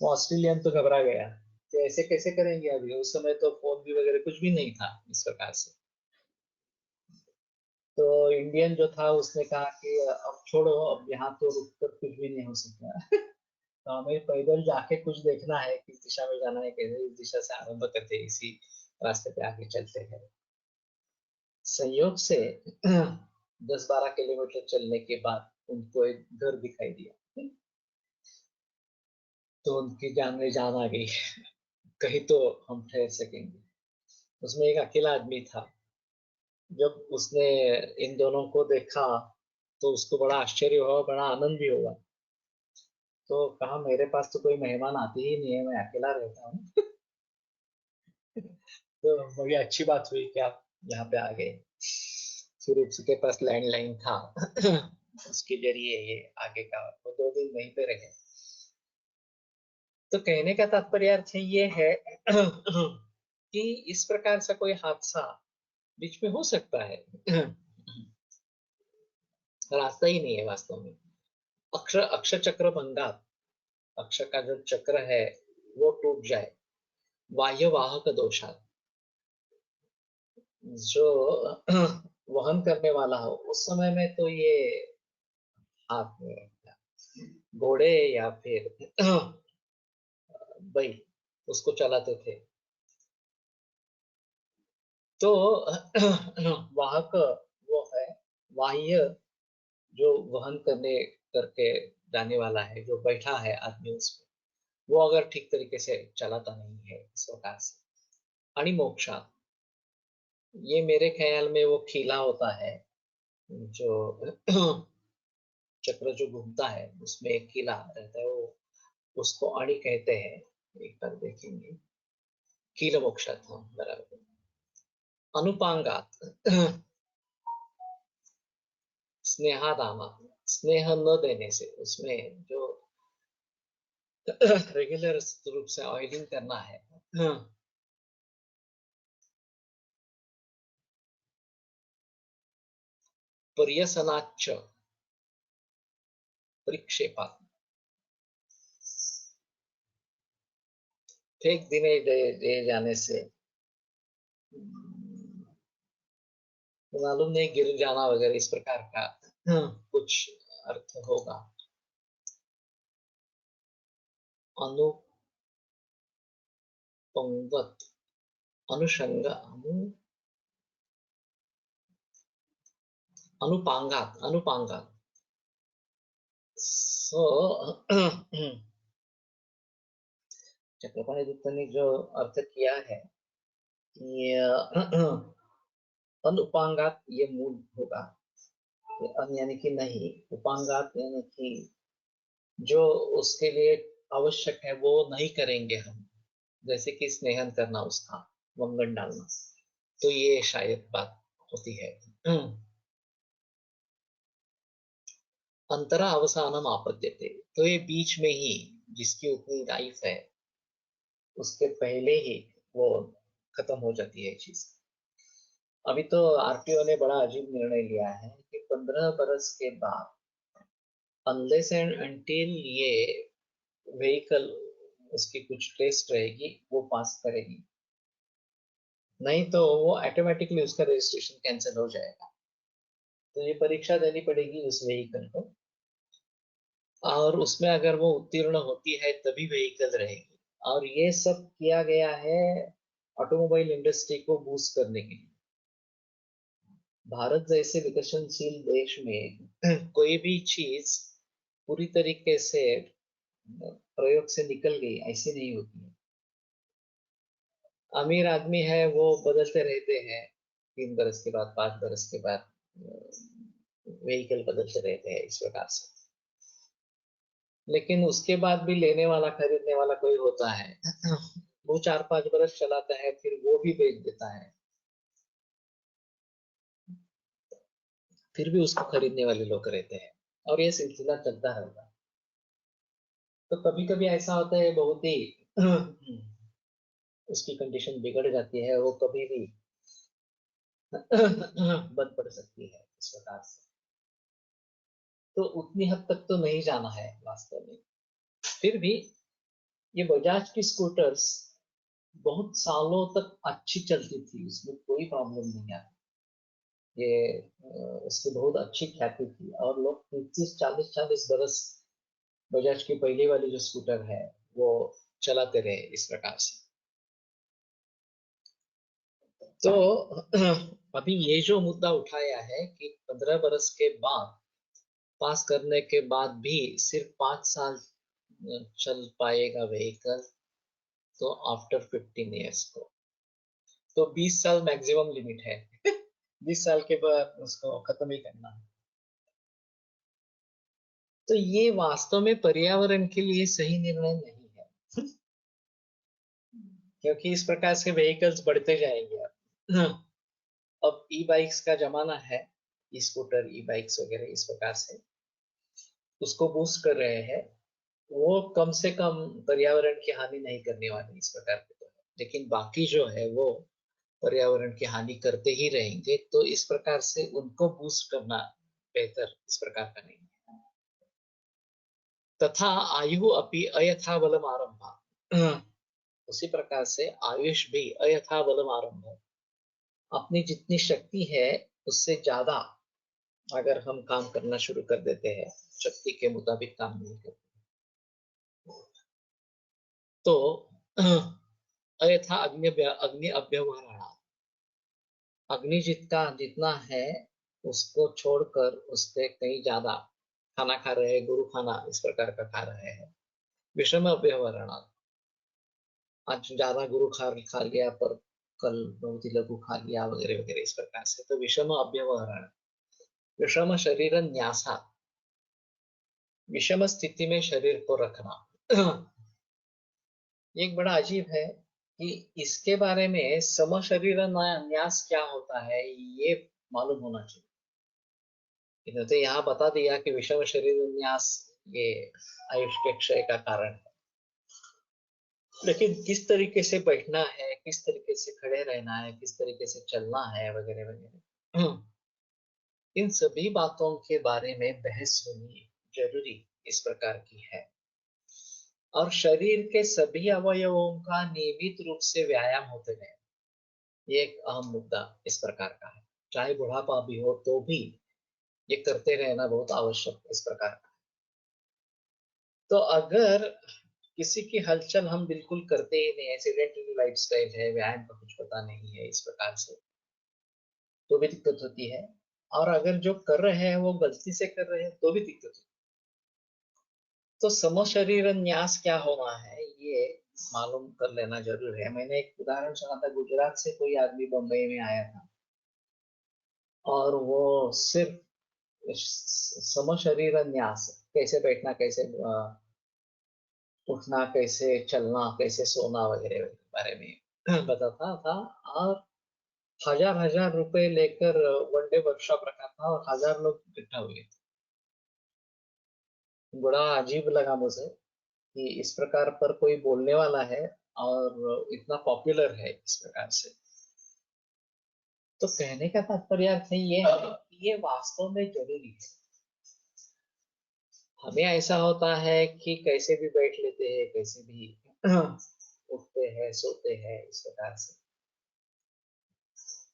वो ऑस्ट्रेलियन तो घबरा गया कि ऐसे कैसे करेंगे। अभी उस समय तो फोन भी वगैरह कुछ भी नहीं था इस प्रकार से। तो इंडियन जो था उसने कहा कि अब छोड़ो, अब यहाँ तो रुक कर कुछ भी नहीं हो सकता। तो हमें पैदल जाके कुछ देखना है, किस दिशा में जाना है, कैसे इस दिशा से आरंभ करते हैं, इसी रास्ते पे आगे चलते हैं। संयोग से 10-12 किलोमीटर चलने के बाद उनको एक घर दिखाई दिया, तो उनकी जान में जान आ गई। कहीं तो हम ठहर सकेंगे। उसमें एक अकेला आदमी था। जब उसने इन दोनों को देखा तो उसको बड़ा आश्चर्य हुआ, बड़ा आनंद भी हुआ। तो कहा मेरे पास तो कोई मेहमान आते ही नहीं है, मैं अकेला रहता हूँ। तो बड़ी अच्छी बात हुई कि आप यहाँ पे आ गए। फिर उसके पास लैंडलाइन था। उसके जरिए ये आगे का, वो 2 दिन वहीं पे रहे। तो कहने का तात्पर्य अर्थ ये है कि इस प्रकार से कोई हादसा बीच में हो सकता है। रास्ता ही नहीं है वास्तव में। अक्षर चक्र भंगा, अक्षर का जो चक्र है वो टूट जाए, बाह्य वाहक दोषा, जो वहन करने वाला हो, उस समय में तो ये हाथ में घोड़े या फिर बैल उसको चलाते थे। तो वाहक वो है वाह्य, जो वहन करके जाने वाला है, जो बैठा है आदमी उसमें, वो अगर ठीक तरीके से चलाता नहीं है इस प्रकार से। आणि मोक्षा, ये मेरे ख्याल में वो खीला होता है, जो चक्र जो घूमता है उसमें एक खीला रहता है, वो उसको अणि कहते हैं। एक बार देखेंगे, कील मोक्षात, हाँ बराबर। अनुपांगात, स्नेहादामा, स्नेह न देने से, उसमें जो रेगुलर रूप से ऑयलिंग करना है, पर्यसनाच्च परिक्षेपात, फेंक देने दे जाने से, तो मालूम नहीं, गिर जाना वगैरह इस प्रकार का कुछ अर्थ होगा। अनुपंगत, अनुषंग, अनुपांगात, अनुपांगात। सो चक्रपाणी दत्त ने जो अर्थ किया है कि अनुपांगात, ये मूल होगा। अन यानी कि नहीं, उपांगात यानी कि जो उसके लिए आवश्यक है वो नहीं करेंगे हम, जैसे कि स्नेहन करना, उसका वंगन डालना। तो ये शायद बात होती है। अंतरा अवसानम आपद्यते, तो ये बीच में ही, जिसकी उतनी लाइफ है उसके पहले ही वो खत्म हो जाती है चीज। अभी तो आरटीओ ने बड़ा अजीब निर्णय लिया है कि 15 बरस के बाद, अनलेस एंड अनटिल ये व्हीकल, उसकी कुछ टेस्ट रहेगी, वो पास करेगी, नहीं तो वो ऑटोमेटिकली उसका रजिस्ट्रेशन कैंसिल हो जाएगा। तो ये परीक्षा देनी पड़ेगी उस व्हीकल को, और उसमें अगर वो उत्तीर्ण होती है तभी व्हीकल रहेगी। और ये सब किया गया है ऑटोमोबाइल इंडस्ट्री को बूस्ट करने के लिए। भारत जैसे विकसनशील देश में कोई भी चीज पूरी तरीके से प्रयोग से निकल गई ऐसी नहीं होती है। अमीर आदमी है वो बदलते रहते हैं, 3 बरस के बाद, 5 बरस के बाद व्हीकल बदलते रहते हैं इस प्रकार से। लेकिन उसके बाद भी लेने वाला, खरीदने वाला कोई होता है वो 4-5 बरस चलाता है, फिर वो भी बेच देता है, फिर भी उसको खरीदने वाले लोग रहते हैं, और ये सिलसिला चलता रहेगा। तो कभी कभी ऐसा होता है, बहुत ही उसकी कंडीशन बिगड़ जाती है, वो कभी भी बंद पड़ सकती है इस प्रकार से। तो उतनी हद तक तो नहीं जाना है वास्तव में। फिर भी ये बजाज की स्कूटर्स बहुत सालों तक अच्छी चलती थी, उसमें कोई प्रॉब्लम नहीं आती। ये उसकी बहुत अच्छी ख्याति थी, और लोग 30-40-40 बरस बजाज की पहली वाली जो स्कूटर है वो चलाते रहे इस प्रकार से। तो अभी ये जो मुद्दा उठाया है कि 15 बरस के बाद, पास करने के बाद भी सिर्फ 5 साल चल पाएगा व्हीकल, तो आफ्टर 15 ईयर्स को, तो 20 साल मैक्सिमम लिमिट है। 20 साल के बाद उसको खत्म ही करना है। तो ये वास्तव में पर्यावरण के लिए सही निर्णय नहीं है, क्योंकि इस प्रकार से व्हीकल्स बढ़ते जाएंगे। अब ई बाइक्स का जमाना है, ई स्कूटर, ई बाइक्स वगैरह इस प्रकार से उसको बूस्ट कर रहे हैं। वो कम से कम पर्यावरण की हानि नहीं करने वाले इस प्रकार के तो है, लेकिन बाकी जो है वो पर्यावरण की हानि करते ही रहेंगे। तो इस प्रकार से उनको बूस्ट करना बेहतर इस प्रकार का नहीं है। तथा आयु अपि अयथा बलम आरंभ, उसी प्रकार से आयुष भी अयथा बलम आरंभ, अपनी जितनी शक्ति है उससे ज्यादा अगर हम काम करना शुरू कर देते हैं, शक्ति के मुताबिक काम नहीं करते, तो यथा अग्नि अव्यवहार, अग्नि जितना है उसको छोड़कर उससे कहीं ज्यादा खाना खा रहे हैं, गुरु खाना इस प्रकार का खा रहे हैं। विषम अव्यवहार, आज ज्यादा गुरु खा लिया पर कल बहुत ही लघु खा लिया वगैरह वगैरह इस प्रकार से, तो विषम अव्यवहार। विषम शरीर न्यासा, विषम स्थिति में शरीर को रखना। एक बड़ा अजीब है कि इसके बारे में सम शरीर न्यास क्या होता है ये मालूम होना चाहिए। इन्होंने तो यहाँ बता दिया कि विषम शरीर न्यास ये आयुष के क्षय का कारण है, लेकिन किस तरीके से बैठना है, किस तरीके से खड़े रहना है, किस तरीके से चलना है वगैरह वगैरह, इन सभी बातों के बारे में बहस होनी जरूरी इस प्रकार की है। और शरीर के सभी अवयवों का नियमित रूप से व्यायाम होते रहे, ये एक अहम मुद्दा इस प्रकार का है। चाहे बुढ़ापा भी हो तो भी ये करते रहना बहुत आवश्यक इस प्रकार का। तो अगर किसी की हलचल हम बिल्कुल करते ही नहीं है, सेडेंटरी लाइफस्टाइल है, व्यायाम का कुछ पता नहीं है इस प्रकार से, तो भी दिक्कत होती है। और अगर जो कर रहे हैं वो गलती से कर रहे हैं तो भी दिक्कत होती है। तो सम शरीर न्यास क्या होना है ये मालूम कर लेना जरूर है। मैंने एक उदाहरण सुना था, गुजरात से कोई आदमी बम्बई में आया था और वो सिर्फ सम शरीर न्यास, कैसे बैठना, कैसे उठना, कैसे चलना, कैसे सोना वगैरह के बारे में बताता था। और हजार हजार रुपए लेकर वन डे वर्कशॉप रखा था और 1000 लोग इकट्ठा हुए थे। बड़ा अजीब लगा मुझे कि इस प्रकार पर कोई बोलने वाला है और इतना पॉपुलर है इस प्रकार से। तो कहने का तात्पर्य ये है कि ये वास्तव में जरूरी है। हमें ऐसा होता है कि कैसे भी बैठ लेते हैं, कैसे भी उठते हैं, सोते हैं इस प्रकार से।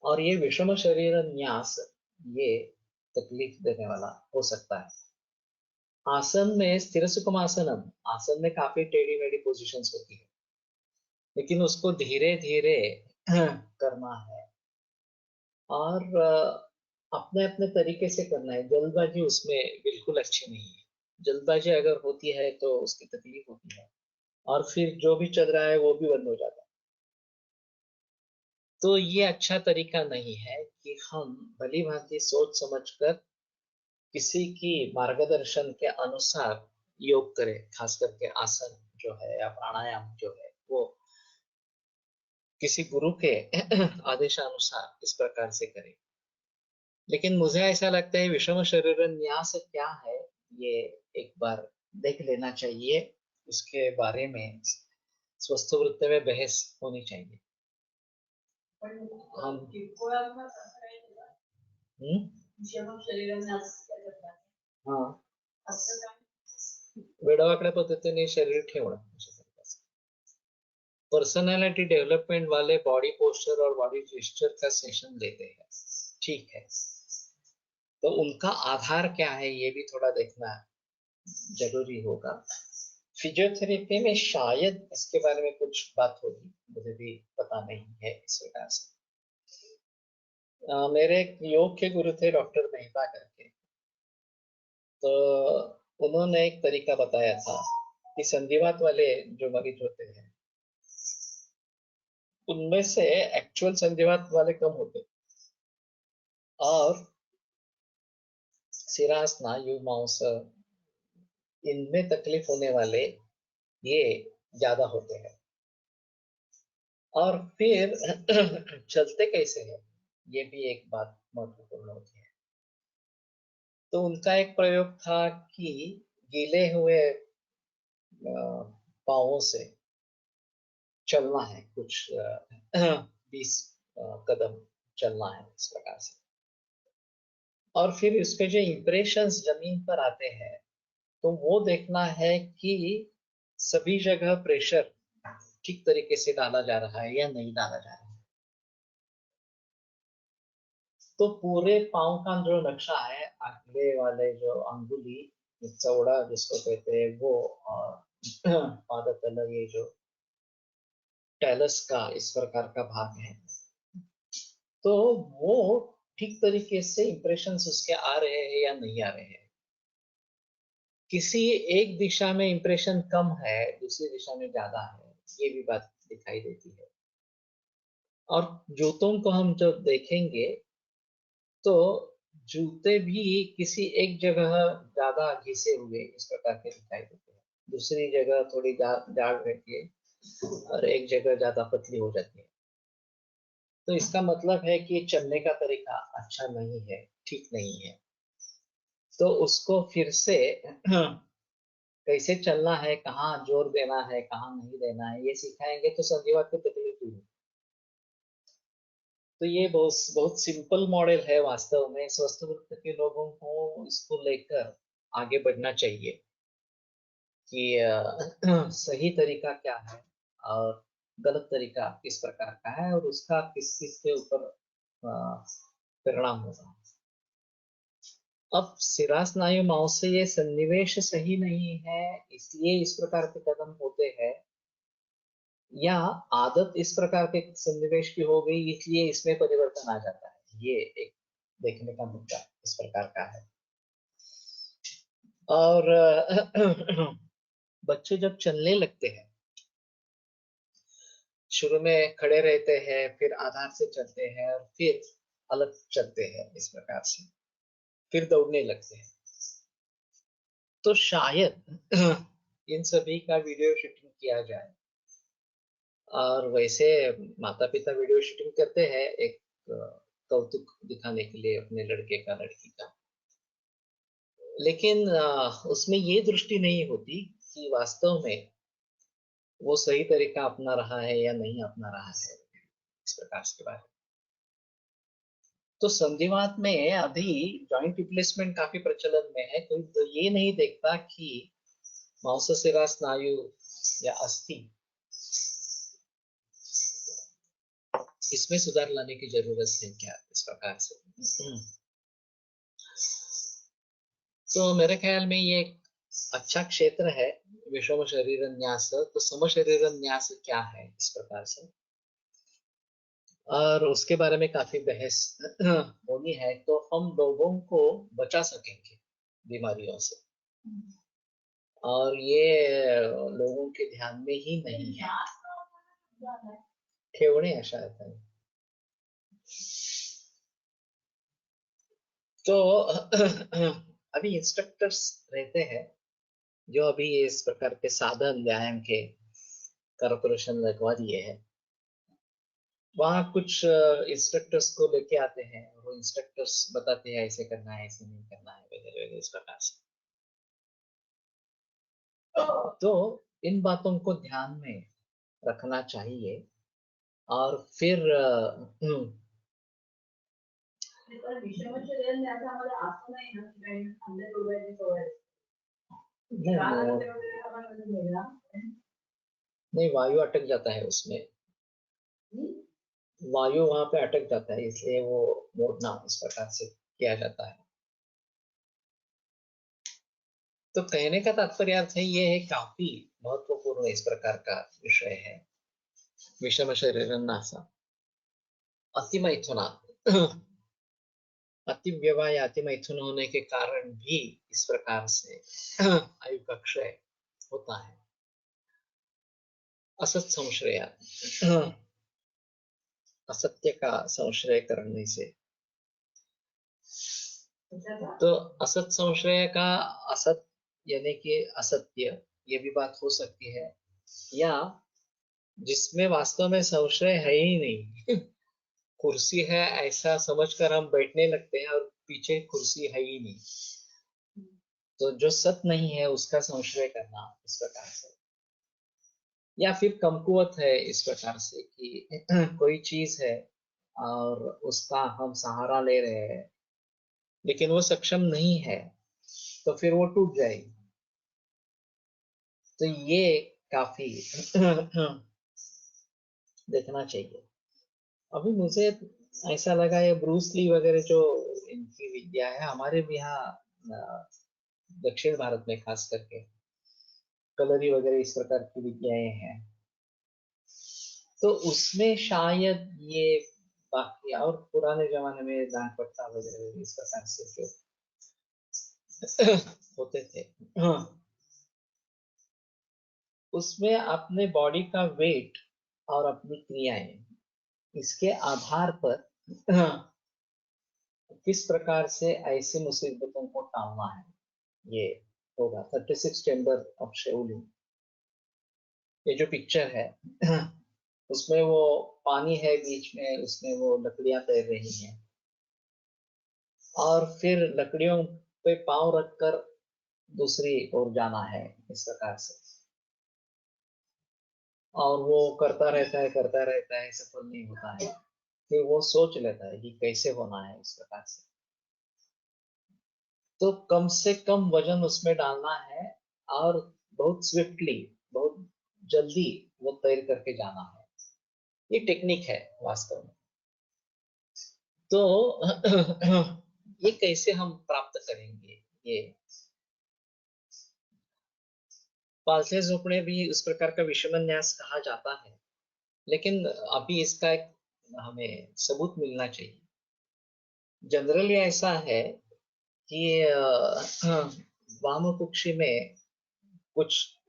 और ये विषम शरीर न्यास ये तकलीफ देने वाला हो सकता है। आसन में स्थिर सुखम आसनम, आसन में काफी टेढ़ी मेढ़ी पोजिशंस होती है, लेकिन उसको धीरे धीरे करना है और अपने अपने तरीके से करना है। जल्दबाजी उसमें बिल्कुल अच्छी नहीं है। जल्दबाजी अगर होती है तो उसकी तकलीफ होती है और फिर जो भी चल रहा है वो भी बंद हो जाता है। तो ये अच्छा तरीका नहीं है कि हम भली भांति सोच समझकर किसी की मार्गदर्शन के अनुसार योग करें। खास करके आसन जो है या प्राणायाम जो है वो किसी गुरु के आदेशानुसार इस प्रकार से करें। लेकिन मुझे ऐसा लगता है विषम शरीर न्यास क्या है ये एक बार देख लेना चाहिए। उसके बारे में स्वस्थ वृत्ति में बहस होनी चाहिए। हम हाँ, वेडावाकड्या पद्धतीने शरीर ठेवणं, पर्सनालिटी डेवलपमेंट वाले बॉडी पोस्चर और बॉडी जेस्चर का सेशन लेते हैं, ठीक है। तो उनका आधार क्या है ये भी थोड़ा देखना जरूरी होगा। फिजियोथेरेपी में शायद इसके बारे में कुछ बात होगी, मुझे भी पता नहीं है इस प्रकार से। मेरे एक योग के गुरु थे डॉक्टर मेहता करके, तो उन्होंने एक तरीका बताया था कि संधिवात वाले जो मरीज होते हैं उनमें से एक्चुअल संधिवात वाले कम होते और सिरा स्नायु मांस इनमें तकलीफ होने वाले ये ज्यादा होते हैं। और फिर चलते कैसे हैं ये भी एक बात महत्वपूर्ण होती है। तो उनका एक प्रयोग था कि गीले हुए पाँवों से चलना है, कुछ 20 कदम चलना है इस प्रकार से। और फिर उसके जो इम्प्रेशंस जमीन पर आते हैं तो वो देखना है कि सभी जगह प्रेशर ठीक तरीके से डाला जा रहा है या नहीं डाला जा रहा है। तो पूरे पाँव का जो नक्शा है, अगले वाले जो अंगुली चौड़ा जिसको कहते हैं वो, और पादतल ये जो टेलस का इस प्रकार का भाग है, तो वो ठीक तरीके से इंप्रेशंस उसके आ रहे हैं या नहीं आ रहे हैं। किसी एक दिशा में इंप्रेशन कम है, दूसरी दिशा में ज्यादा है, ये भी बात दिखाई देती है। और जूतों को हम जब देखेंगे तो जूते भी किसी एक जगह ज्यादा घिसे हुए इस प्रकार के दिखाई देते हैं, दूसरी जगह थोड़ी जाड़ रहती है और एक जगह ज्यादा पतली हो जाती है। तो इसका मतलब है कि चलने का तरीका अच्छा नहीं है, ठीक नहीं है। तो उसको फिर से कैसे चलना है, कहाँ जोर देना है, कहाँ नहीं देना है, ये सिखाएंगे तो संधिवात की तकलीफ दूर होगी। तो ये बहुत बहुत सिंपल मॉडल है वास्तव में। स्वस्थ वृत्त के लोगों को इसको लेकर आगे बढ़ना चाहिए कि सही तरीका क्या है और गलत तरीका किस प्रकार का है और उसका किस चीज के ऊपर परिणाम होगा। अब सिरा स्नायु मांस से ये सन्निवेश सही नहीं है इसलिए इस प्रकार के कदम होते हैं, या आदत इस प्रकार के सन्निवेश की हो गई इसलिए इसमें परिवर्तन आ जाता है, ये एक देखने का मुद्दा इस प्रकार का है। और बच्चे जब चलने लगते हैं, शुरू में खड़े रहते हैं, फिर आधार से चलते हैं और फिर अलग चलते हैं इस प्रकार से, फिर दौड़ने लगते हैं, तो शायद इन सभी का वीडियो शूटिंग किया जाए। और वैसे माता पिता वीडियो शूटिंग करते हैं एक कौतुक दिखाने के लिए अपने लड़के का लड़की का, लेकिन उसमें ये दृष्टि नहीं होती कि वास्तव में वो सही तरीका अपना रहा है या नहीं अपना रहा है इस प्रकार के बारे में। तो संधिवात में अभी जॉइंट रिप्लेसमेंट काफी प्रचलन में है, कोई तो ये नहीं देखता कि मांसशिरा स्नायु या अस्थि इसमें सुधार लाने की जरूरत है क्या इस प्रकार से। तो मेरे ख्याल में ये एक अच्छा क्षेत्र है विषम शरीर न्यास। तो सम शरीर न्यास क्या है इस प्रकार से, और उसके बारे में काफी बहस होनी है, तो हम लोगों को बचा सकेंगे बीमारियों से। और ये लोगों के ध्यान में ही नहीं है, ठेवणे है शायद है। तो अभी इंस्ट्रक्टर्स रहते हैं जो अभी इस प्रकार के साधन व्यायाम के कॉर्पोरेशन लगवा दिए हैं, वहाँ कुछ इंस्ट्रक्टर्स को लेके आते हैं, वो इंस्ट्रक्टर्स बताते हैं ऐसे करना है ऐसे नहीं करना है वगैरह वगैरह इस प्रकार से। तो इन बातों को ध्यान में रखना चाहिए और फिर नहीं, वायु अटक जाता है उसमें, वायु वहां पे अटक जाता है इसलिए वो मोड़ना इस प्रकार से किया जाता है। तो कहने का तात्पर्य अर्थ है ये है काफी महत्वपूर्ण इस प्रकार का विषय है विषम शरीर नासा। अति मैथुना अति विवाह या अति मैथुन होने के कारण भी इस प्रकार से आयु का क्षय होता है। असत संश्रय, असत्य का संश्रय करने से, तो असत संश्रय का असत यानी कि असत्य, ये भी बात हो सकती है, या जिसमें वास्तव में संशय है ही नहीं कुर्सी है ऐसा समझकर हम बैठने लगते हैं और पीछे कुर्सी है ही नहीं, तो जो सत नहीं है उसका संशय करना इस प्रकार से। या फिर कमकुवत है इस प्रकार से कि कोई चीज है और उसका हम सहारा ले रहे हैं लेकिन वो सक्षम नहीं है, तो फिर वो टूट जाएगी। तो ये काफी देखना चाहिए। अभी मुझे ऐसा लगा ये ब्रूस ली वगैरह जो इनकी विद्या है, हमारे भी यहाँ दक्षिण भारत में खास करके कलरी वगैरह इस प्रकार की विद्याएं हैं, तो उसमें शायद ये बाकी और पुराने जमाने में दान पट्टा वगैरह इस प्रकार से जो होते थे, हाँ, उसमें अपने बॉडी का वेट और अपनी क्रियाएं, इसके आधार पर किस प्रकार से ऐसी मुसीबतों को टालना है, ये होगा 36 चैम्बर ऑफ शेउलिंग। ये जो पिक्चर है उसमें वो पानी है बीच में, उसमें वो लकड़ियां तैर रही हैं और फिर लकड़ियों पे पांव रखकर दूसरी ओर जाना है इस प्रकार से, और वो करता रहता है, सफल नहीं होता है। फिर वो सोच लेता है कि कैसे होना है इस प्रकार से, तो कम से कम वजन उसमें डालना है और बहुत स्विफ्टली, बहुत जल्दी वो तैर करके जाना है। ये टेक्निक है वास्तव में। तो ये कैसे हम प्राप्त करेंगे, ये पालथे झोपड़े भी उस प्रकार का विषमन्यास कहा जाता है, लेकिन अभी इसका एक हमें सबूत मिलना चाहिए। जनरली ऐसा है कि वामकुक्षी में कुछ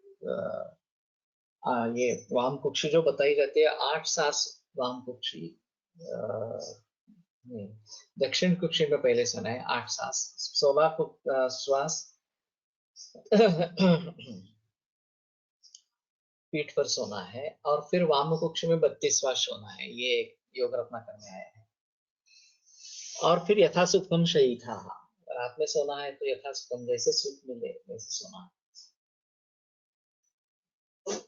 ये वामकुक्षी जो बताई जाती है, 8 सांस वामकुक्षी, नहीं, दक्षिण कुक्षी में पहले सुना है 8 सांस, 16 श्वास पीठ पर सोना है, और फिर वामकुक्षी में 32 श्वास सोना है, ये योग रत्नाकर में आया है। और फिर यथासुखम शयी था, रात में सोना है तो यथासुखम, जैसे सुख मिले वैसे सोना है।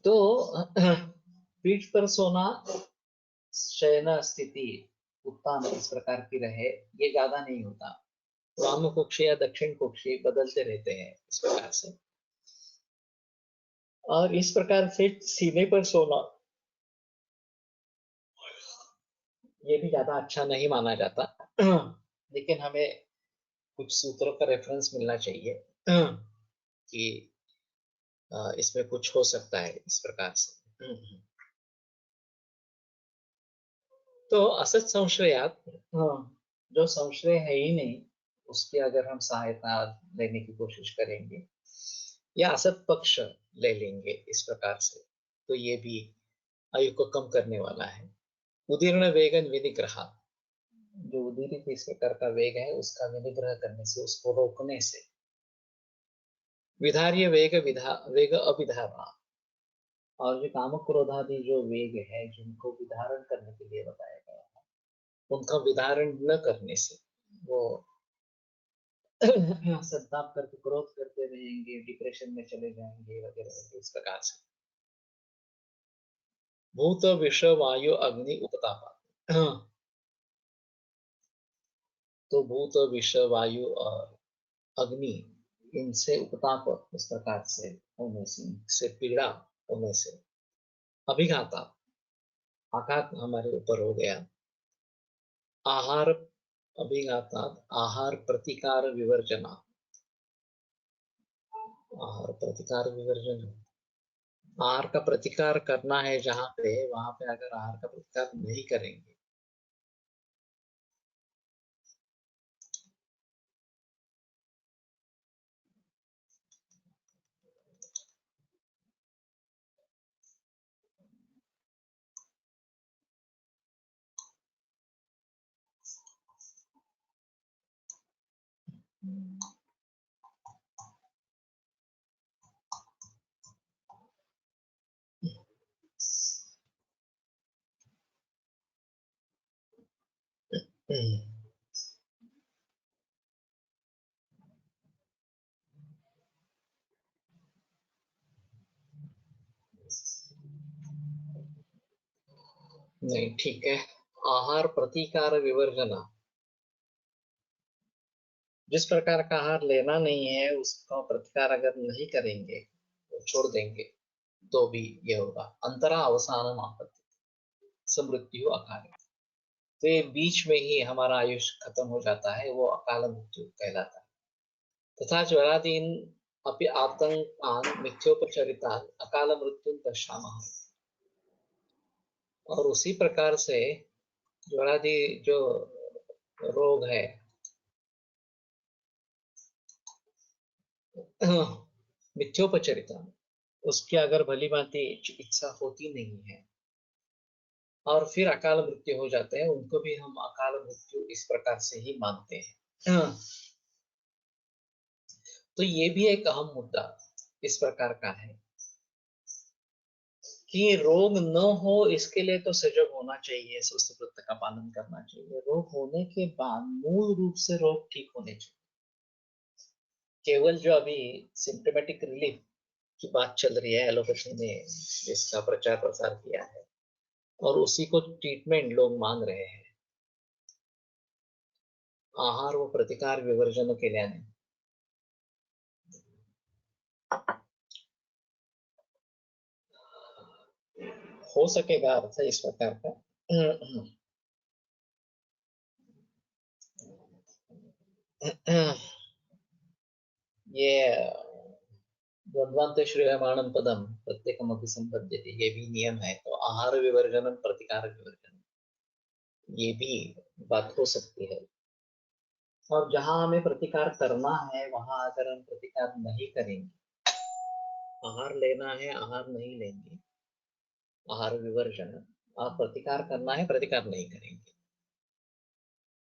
तो पीठ पर सोना, शयन स्थिति उत्तान इस प्रकार की रहे, ये ज्यादा नहीं होता। वाम कुक्षी या दक्षिण कुक्षी बदलते रहते हैं इस प्रकार से, और इस प्रकार से सीने पर सोना ये भी ज्यादा अच्छा नहीं माना जाता। लेकिन हमें कुछ सूत्रों का रेफरेंस मिलना चाहिए कि इसमें कुछ हो सकता है इस प्रकार से। तो असत संशयात, जो संशय है ही नहीं उसकी अगर हम सहायता लेने की कोशिश करेंगे या असत पक्ष ले लेंगे इस प्रकार से, तो ये भी आयु को कम करने वाला है। उदीर्ण वेगन विनिग्रह, जो उदीरित इस प्रकार का वेग है उसका विनिग्रह करने से, उसको रोकने से, विधार्य वेग अभिधारणा, और जो काम क्रोधादि जो वेग है जिनको विधारण करने के लिए बताया गया है, उनका विधारण न करने से वो संताप करके क्रोध करते रहेंगे, डिप्रेशन में चले जाएंगे वगैरह वगैरह इस प्रकार से। भूत विष वायु अग्नि उपतापा, तो भूत विष वायु और अग्नि, इनसे उपताप इस प्रकार से होने से पीड़ा होने से, अभिघाता, आघात हमारे ऊपर हो गया, आहार अभिघाता, आहार प्रतिकार विवर्जना, आहार प्रतिकार विवर्जन, आहार का प्रतिकार करना है जहां पे, वहां पे अगर आहार का प्रतिकार नहीं करेंगे, नहीं, ठीक है। आहार प्रतिकार विवर्जना, जिस प्रकार का आहार लेना नहीं है उसका प्रतिकार अगर नहीं करेंगे, तो छोड़ देंगे, तो भी ये होगा। अंतरा अवसान आपत्ति, समृत्यु अकार्य। तो ये बीच में ही हमारा आयुष्य खत्म हो जाता है, वो अकाल मृत्यु कहलाता है। तथा ज्वरादीन अपि आतंकान मिथ्योपचरितान अकाल मृत्यु दर्शामः। और उसी प्रकार से ज्वरादि जो रोग है मिथ्योपचरिता, उसकी अगर भली भांति चिकित्सा होती नहीं है और फिर अकाल मृत्यु हो जाते हैं, उनको भी हम अकाल मृत्यु इस प्रकार से ही मानते हैं। तो ये भी एक अहम मुद्दा इस प्रकार का है कि रोग न हो, इसके लिए तो सजग होना चाहिए, स्वस्थ व्रत का पालन करना चाहिए। रोग होने के बाद मूल रूप से रोग ठीक होने चाहिए। केवल जो अभी सिम्टोमेटिक रिलीफ की बात चल रही है, एलोपैथी ने इसका प्रचार प्रसार किया है और उसी को ट्रीटमेंट लोग मान रहे हैं। आहार व प्रतिकार विवर्जन केल्याने हो सकेगा अर्थ इस प्रकार का। ये द्वंद्वान्ते श्रूयमाणं पदम प्रत्येकमपि संपद्यते, ये भी नियम है। तो आहार विवर्जन, प्रतिकार विवर्जन, ये भी बात हो सकती है। और जहां हमें प्रतिकार करना है, वहां अगर हम प्रतिकार नहीं करेंगे, आहार लेना है आहार नहीं लेंगे, आहार विवर्जन, और प्रतिकार करना है प्रतिकार नहीं करेंगे,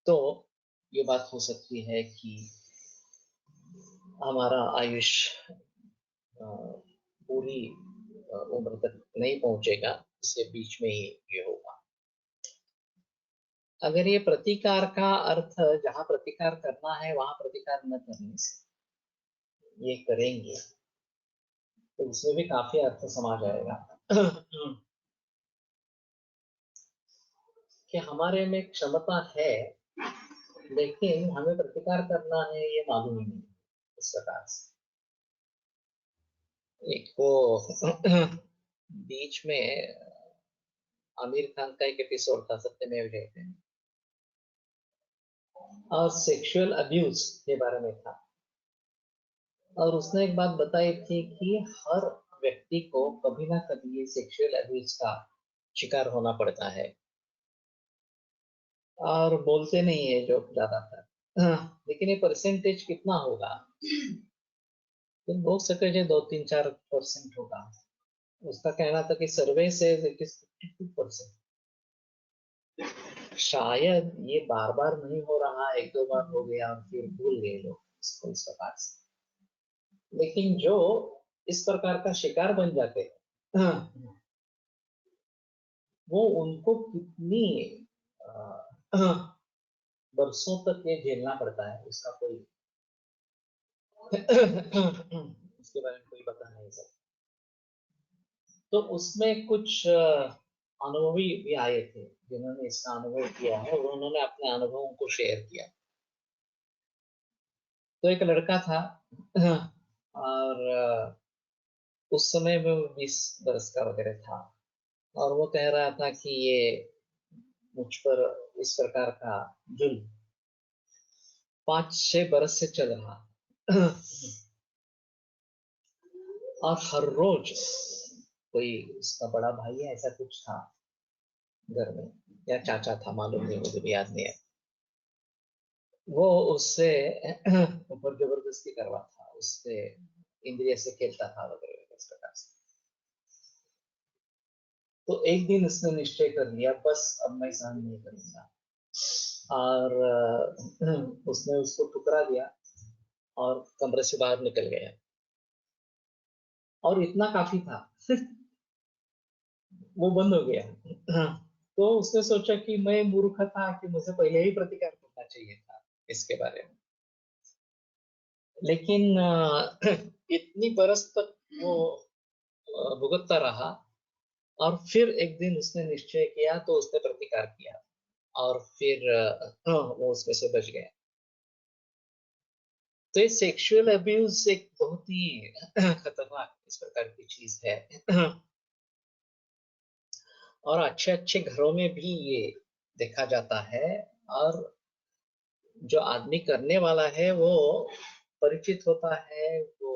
तो ये बात हो सकती है कि हमारा आयुष्य पूरी उम्र तक नहीं पहुंचेगा, इससे बीच में ही ये होगा। अगर ये प्रतिकार का अर्थ जहां प्रतिकार करना है वहां प्रतिकार न करने से ये करेंगे, तो उसमें भी काफी अर्थ समा जाएगा। कि हमारे में क्षमता है, लेकिन हमें प्रतिकार करना है ये मालूम ही नहीं इस प्रकार से। एक वो बीच में आमिर खान का एक एपिसोड था सत्यमेव जयते में, और सेक्सुअल अब्यूज के बारे में था। और उसने एक बात बताई थी कि हर व्यक्ति को कभी ना कभी सेक्सुअल अब्यूज का शिकार होना पड़ता है, और बोलते नहीं है जो ज्यादातर। लेकिन ये परसेंटेज कितना होगा, तो बोल सके 2-3-4% होगा। उसका कहना था कि सर्वे से 52%। शायद ये बार बार नहीं हो रहा, 1-2 बार हो गया और फिर भूल गए लोग इसको इस प्रकार से। लेकिन जो इस प्रकार का शिकार बन जाते हैं, वो उनको कितनी बरसों तक ये झेलना पड़ता है, उसका कोई उसके बारे में कोई बता नहीं सकता। तो उसमें कुछ अनुभवी भी आए थे जिन्होंने इसका अनुभव किया है, और उन्होंने अपने अनुभवों को शेयर किया। तो एक लड़का था, और उस समय में वो 20 बरस का वगैरह था, और वो कह रहा था कि ये मुझ पर इस प्रकार का जुल्म 5-6 बरस से चल रहा। और हर रोज कोई उसका बड़ा भाई है ऐसा कुछ था घर में, या चाचा था, मालूम नहीं, मुझे भी याद नहीं है। वो उससे ऊपर जबरदस्ती करवाता, उससे इंद्रिय से खेलता था वगैरह इस प्रकार से। तो एक दिन उसने निश्चय कर लिया, बस अब मैं सहन नहीं करूंगा, और उसने उसको ठुकरा दिया और कमरे से बाहर निकल गया। और इतना काफी था। वो बंद हो गया। तो उसने सोचा कि मैं मूर्ख था कि मुझे पहले ही प्रतिकार करना चाहिए था इसके बारे में। लेकिन इतनी बरस तक वो भुगतता रहा, और फिर एक दिन उसने निश्चय किया, तो उसने प्रतिकार किया, और फिर वो उसमें से बच गया। तो ये सेक्सुअल अब्यूज एक बहुत ही खतरनाक इस प्रकार की चीज है। और अच्छे अच्छे घरों में भी ये देखा जाता है, और जो आदमी करने वाला है वो परिचित होता है, वो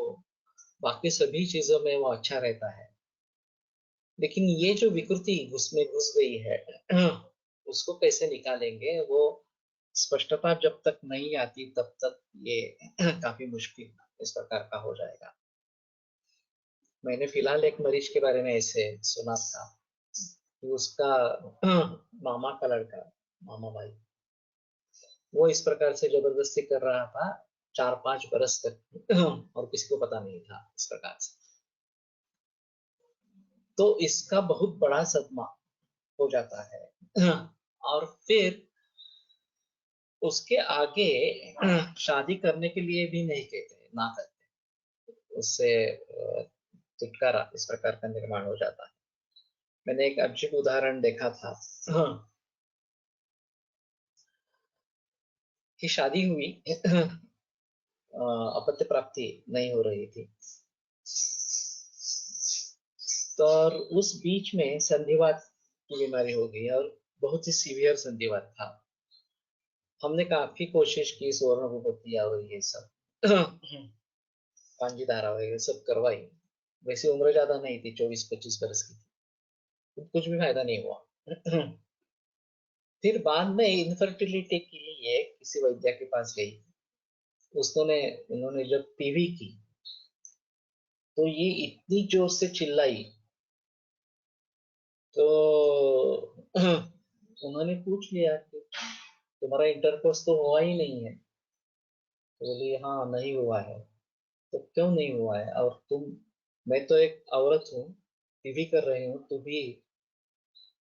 बाकी सभी चीजों में वो अच्छा रहता है। लेकिन ये जो विकृति उसमें घुस गई है, उसको कैसे निकालेंगे, वो स्पष्टता जब तक नहीं आती तब तक ये काफी मुश्किल इस प्रकार का हो जाएगा। मैंने फिलहाल एक मरीज के बारे में ऐसे सुना था कि उसका मामा का लड़का, मामा भाई, वो इस प्रकार से जबरदस्ती कर रहा था 4-5 बरस तक, और किसी को पता नहीं था इस प्रकार से। तो इसका बहुत बड़ा सदमा हो जाता है, और फिर उसके आगे शादी करने के लिए भी नहीं कहते, ना कहते, उससे छुटकारा इस प्रकार का निर्माण हो जाता है। मैंने एक अजीब उदाहरण देखा था कि शादी हुई, अपत्य प्राप्ति नहीं हो रही थी, तो और उस बीच में संधिवात की बीमारी हो गई, और बहुत ही सीवियर संधिवात था। हमने काफी कोशिश की, स्वर्ण विभूति और ये सब कांजी धारा वगैरह सब करवाई। वैसे उम्र ज्यादा नहीं थी, 24-25 बरस की थी, कुछ भी फायदा नहीं हुआ। फिर बाद में इनफर्टिलिटी के लिए किसी वैद्य के पास गई, उसने उन्होंने जब पीवी की तो ये इतनी जोर से चिल्लाई, तो उन्होंने पूछ लिया कि तुम्हारा इंटरकोर्स तो हुआ ही नहीं है। तो बोली हाँ नहीं हुआ है। तो क्यों नहीं हुआ है, और मैं तो एक औरत हूँ, पीवी कर रही हूँ,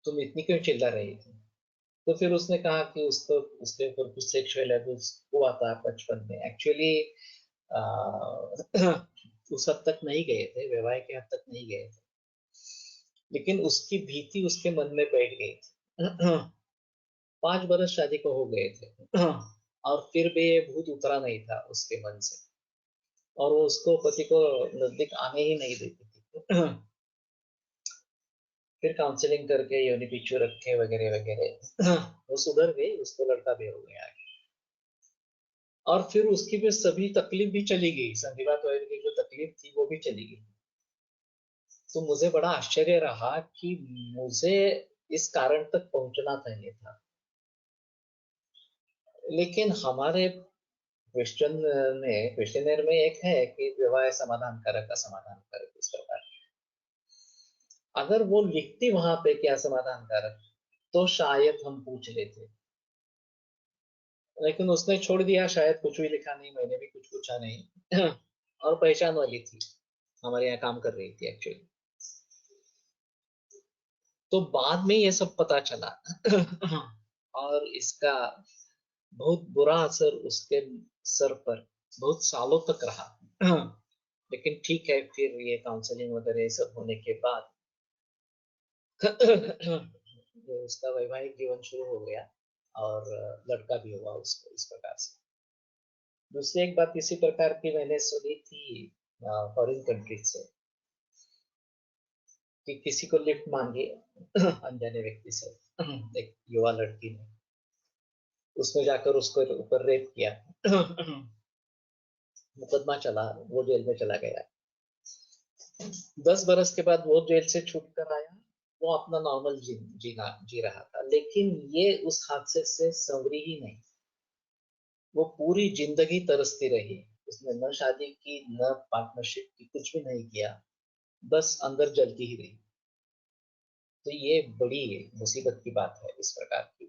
तुम इतनी क्यों चिल्ला रही थी। तो फिर उसने कहा कि उसको उसके ऊपर कुछ सेक्सुअल एब्यूज हुआ था बचपन में। एक्चुअली उस हद तक नहीं गए थे, वैवाहिक के हद तक नहीं गए थे, लेकिन उसकी भीति उसके मन में बैठ गई थी। 5 बरस शादी को हो गए थे, और फिर भी ये भूत उतरा नहीं था उसके मन से, और वो उसको पति को नजदीक आने ही नहीं देती थी। फिर काउंसलिंग करके योनि पिच्चू रखे वगैरह वगैरह, वो सुधर गई, उसको लड़का भी हो गया। और फिर उसकी भी सभी तकलीफ भी चली गई, संधिवात वगैरह की जो तकलीफ थी वो भी चली गई। तो मुझे बड़ा आश्चर्य रहा कि मुझे इस कारण तक पहुंचना चाहिए था, लेकिन हमारे क्वेश्चनर में एक है कि विवाह समाधान कारक असमाधान कारक इस प्रकार। अगर वो लिखती वहां पे क्या समाधान कारक, तो शायद हम पूछ लेते, लेकिन उसने छोड़ दिया, शायद कुछ भी लिखा नहीं, मैंने भी कुछ पूछा नहीं। और पहचान वाली थी, हमारे यहाँ काम कर रही थी एक्चुअली। तो बाद में ये सब पता चला। और इसका बहुत बुरा असर उसके सर पर बहुत सालों तक रहा। लेकिन ठीक है, फिर ये काउंसलिंग वगैरह ये सब होने के बाद जो उसका वैवाहिक जीवन शुरू हो गया, और लड़का भी हुआ उसको इस प्रकार से। दूसरी एक बात इसी प्रकार की मैंने सुनी थी फॉरेन कंट्री से, कि किसी को लिफ्ट मांगी अनजाने व्यक्ति से, एक युवा लड़की ने, उसमें जाकर उसको ऊपर रेप किया। मुकदमा चला, वो जेल में चला गया। 10 बरस के बाद वो जेल से छूट कर आया, वो अपना नॉर्मल जी रहा था, लेकिन ये उस हादसे से संवरी ही नहीं। वो पूरी जिंदगी तरसती रही, उसने न शादी की, न पार्टनरशिप की, कुछ भी नहीं किया, बस अंदर जलती ही रही। तो ये बड़ी मुसीबत की बात है इस प्रकार की।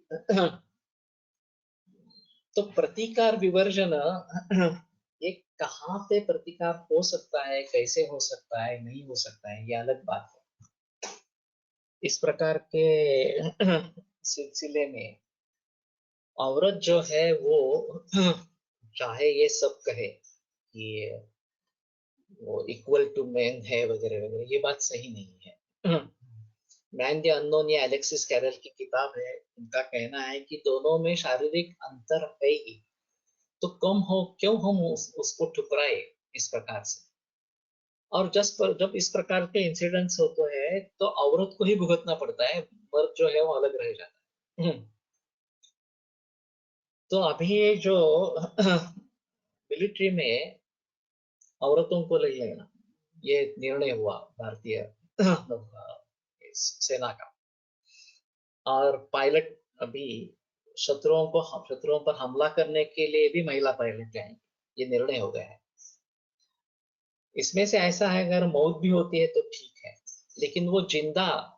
तो प्रतिकार विवर्जन, ये कहाँ पे प्रतिकार हो सकता है, कैसे हो सकता है, नहीं हो सकता है, ये अलग बात है। इस प्रकार के सिलसिले में औरत जो है वो चाहे ये सब कहे कि वो इक्वल टू मैन है वगैरह वगैरह, ये बात सही नहीं है। मैन द अननोन, ये एलेक्सिस कैरल की किताब है, उनका कहना है कि दोनों में शारीरिक अंतर है ही, तो कम हो क्यों हम उसको ठुकराए इस प्रकार से। और जब इस प्रकार के इंसिडेंट्स होते हैं तो औरत को ही भुगतना पड़ता है, मर्द जो है वो अलग रह जाता है। तो अभी ये जो मिलिट्री में औरतों को ले लेना, ये निर्णय हुआ भारतीय सेना का। और पायलट अभी शत्रुओं पर हमला करने के लिए भी महिला पायलट जाएंगे, ये निर्णय हो गया है। इसमें से ऐसा है, अगर मौत भी होती है तो ठीक है, लेकिन वो जिंदा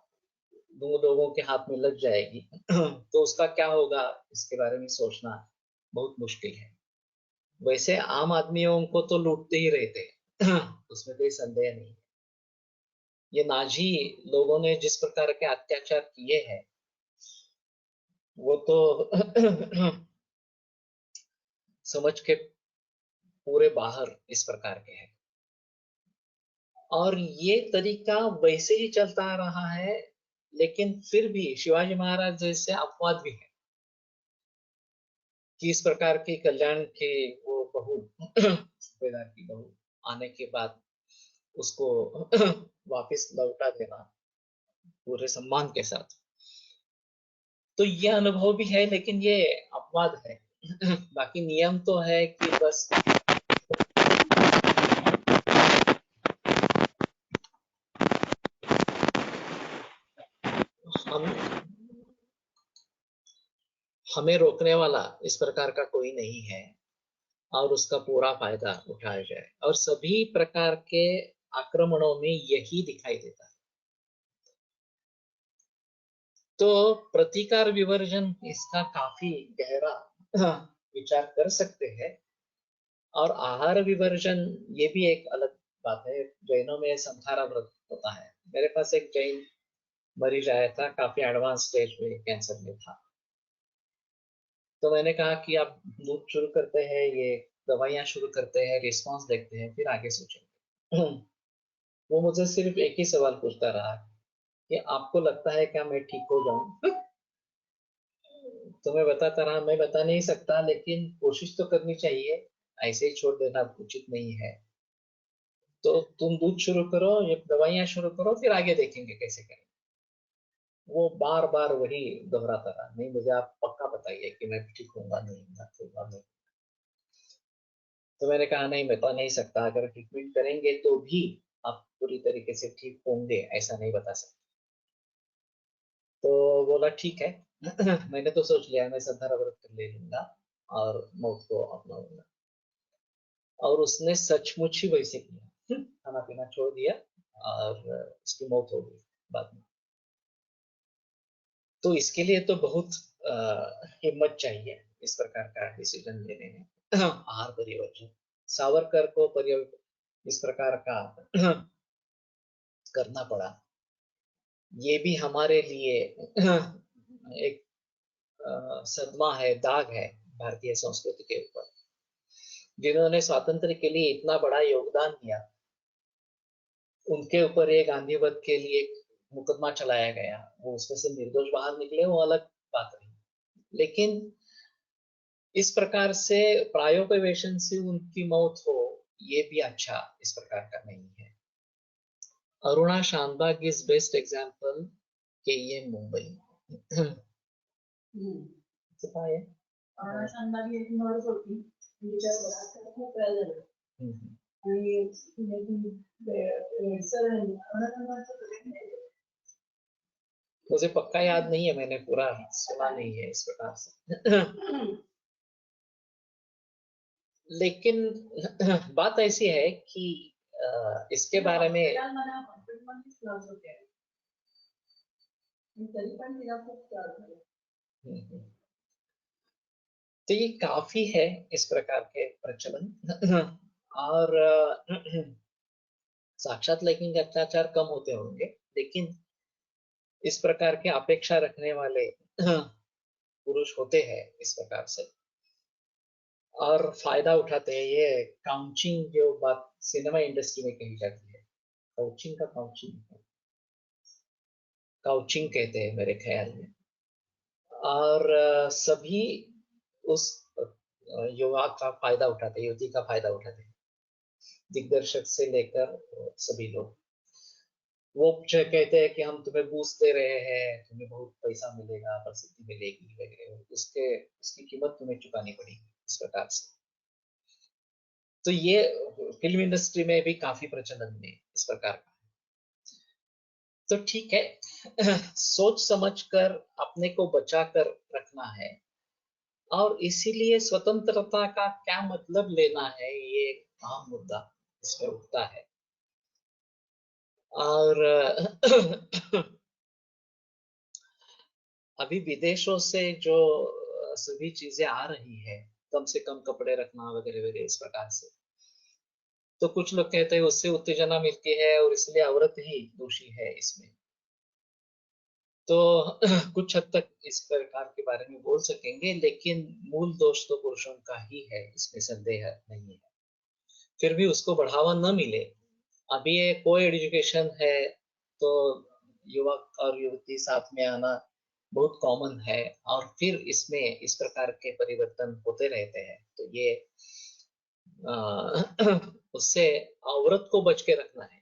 दो लोगों के हाथ में लग जाएगी तो उसका क्या होगा, इसके बारे में सोचना बहुत मुश्किल है। वैसे आम आदमियों को तो लूटते ही रहते हैं उसमें कोई संदेह नहीं है। ये नाजी लोगों ने जिस प्रकार के अत्याचार किए हैं, वो तो समझ के पूरे बाहर इस प्रकार के हैं। और ये तरीका वैसे ही चलता रहा है, लेकिन फिर भी शिवाजी महाराज जैसे अपवाद भी है कि इस प्रकार की कल्याण के वो बहू सूबेदार की बहू आने के बाद उसको वापस लौटा देना पूरे सम्मान के साथ। तो ये अनुभव भी है, लेकिन ये अपवाद है। बाकी नियम तो है कि बस हम हमें रोकने वाला इस प्रकार का कोई नहीं है, और उसका पूरा फायदा उठाया जाए। और सभी प्रकार के आक्रमणों में यही दिखाई देता है। तो प्रतिकार विवर्जन इसका काफी गहरा विचार कर सकते हैं। और आहार विवर्जन ये भी एक अलग बात है। जैनों में संहारा व्रत होता है। मेरे पास एक जैन मरीज आया था, काफी एडवांस स्टेज में कैंसर में था। तो मैंने कहा कि आप दूध शुरू करते हैं, ये दवाइयां शुरू करते हैं, रिस्पांस देखते हैं, फिर आगे सोचेंगे। वो मुझे सिर्फ एक ही सवाल पूछता रहा कि आपको लगता है क्या मैं ठीक हो जाऊं? तो मैं बताता रहा, मैं बता नहीं सकता, लेकिन कोशिश तो करनी चाहिए। ऐसे ही छोड़ देना उचित नहीं है। तो तुम दूध शुरू करो, ये दवाइयां शुरू करो, फिर आगे देखेंगे कैसे करें। वो बार बार वही दोहराता रहा, नहीं मुझे आप पक्का बताइए कि मैं ठीक होऊंगा नहीं होऊंगा, ठीक होऊंगा नहीं। तो मैंने कहा नहीं, बता नहीं सकता। अगर ट्रीटमेंट करेंगे तो भी आप पूरी तरीके से ठीक होंगे ऐसा नहीं बता सकते। तो बोला ठीक है। मैंने तो सोच लिया मैं संधारा व्रत कर ले लूंगा और मौत को अपनाऊंगा। और उसने सचमुच ही वैसे किया। खाना पीना छोड़ दिया और उसकी मौत हो गई बाद में। तो इसके लिए तो बहुत हिम्मत चाहिए इस प्रकार का डिसीजन लेने में। आहार परिवर्तन, सावरकर को इस प्रकार का करना पड़ा। ये भी हमारे लिए एक सदमा है, दाग है भारतीय संस्कृति के ऊपर। जिन्होंने स्वातंत्र के लिए इतना बड़ा योगदान दिया, उनके ऊपर एक गांधीवध के लिए एक मुकदमा चलाया गया। वो उसमें से निर्दोष बाहर निकले, वो अलग बात रही। लेकिन इस प्रकार से प्रायोपवेशन से उनकी मौत हो, ये भी अच्छा इस प्रकार का नहीं है। Aruna Shanbaug is best example के ये मुंबई पता है। अरुणा शानबाग ही एक नर्स होती, तिच्या बलात्कार खूप वेळा झाला. आणि सर अरुणा शानबागचं मुझे पक्का याद नहीं है, मैंने पूरा सुना नहीं है इस प्रकार से। लेकिन बात ऐसी है कि इसके बारे में तो ये काफी है इस प्रकार के प्रचलन। और साक्षात लैंगिक अत्याचार कम होते होंगे, लेकिन इस प्रकार के अपेक्षा रखने वाले पुरुष होते हैं इस प्रकार से, और फायदा उठाते हैं। ये काउचिंग जो बात सिनेमा इंडस्ट्री में कही जाती है, काउचिंग कहते हैं मेरे ख्याल में। और सभी उस युवा का फायदा उठाते हैं, युवती का फायदा उठाते हैं, दिग्दर्शक से लेकर सभी लोग। वो कहते हैं कि हम तुम्हें बूस्ट दे रहे हैं, तुम्हें बहुत पैसा मिलेगा, प्रसिद्धि मिलेगी वगैरह, उसकी कीमत तुम्हें चुकानी पड़ेगी, इस प्रकार से। तो ये फिल्म इंडस्ट्री में भी काफी प्रचलन में इस प्रकार का। तो ठीक है, सोच समझकर अपने को बचा कर रखना है, और इसीलिए स्वतंत्रता का क्या मतलब लेना है, ये अहम मुद्दा इसमें उठता है। और अभी विदेशों से जो सभी चीजें आ रही है, कम से कम कपड़े रखना वगैरह वगैरह, इस प्रकार से, तो कुछ लोग कहते हैं उससे उत्तेजना मिलती है और इसलिए औरत ही दोषी है इसमें। तो कुछ हद तक इस प्रकार के बारे में बोल सकेंगे, लेकिन मूल दोष तो पुरुषों का ही है, इसमें संदेह नहीं है। फिर भी उसको बढ़ावा न मिले। अभी ये को एजुकेशन है, तो युवक और युवती साथ में आना बहुत कॉमन है, और फिर इसमें इस प्रकार के परिवर्तन होते रहते हैं। तो ये उससे औरत को बच के रखना है,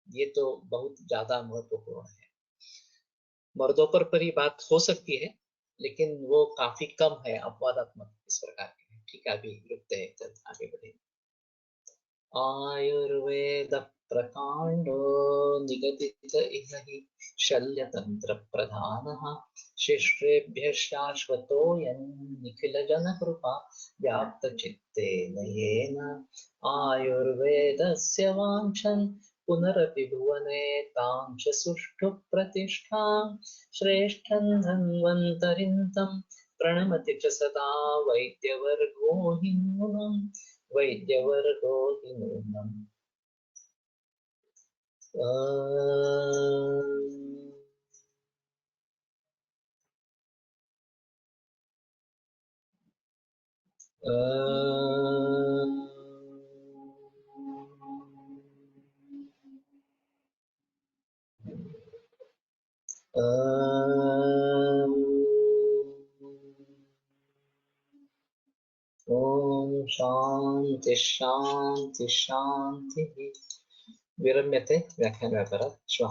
ये तो बहुत ज्यादा महत्वपूर्ण है। मर्दों पर ही बात हो सकती है, लेकिन वो काफी कम है, अपवादात्मक इस प्रकार के। ठीक है, अभी रुकते हैं, चल आगे बढ़े। आयुर्वेद प्रकांडो निगदित इह हि शल्यतंत्र प्रधानः शिष्येभ्यः शाश्वतोऽयं निखिलजनकृपा व्याप्तचित्तेन येन आयुर्वेदस्य वाञ्छन् पुनरपि भुवने तां च सुष्ठु प्रतिष्ठां श्रेष्ठं धन्वन्तरिं तं प्रणमति च सदा वैद्यवर्गो हि नूनम् वैद्यवर्गो हि नूनम्। ओम शांति शांति शांति। विरम्यते व्याख्यानव्यापारात्। श्वः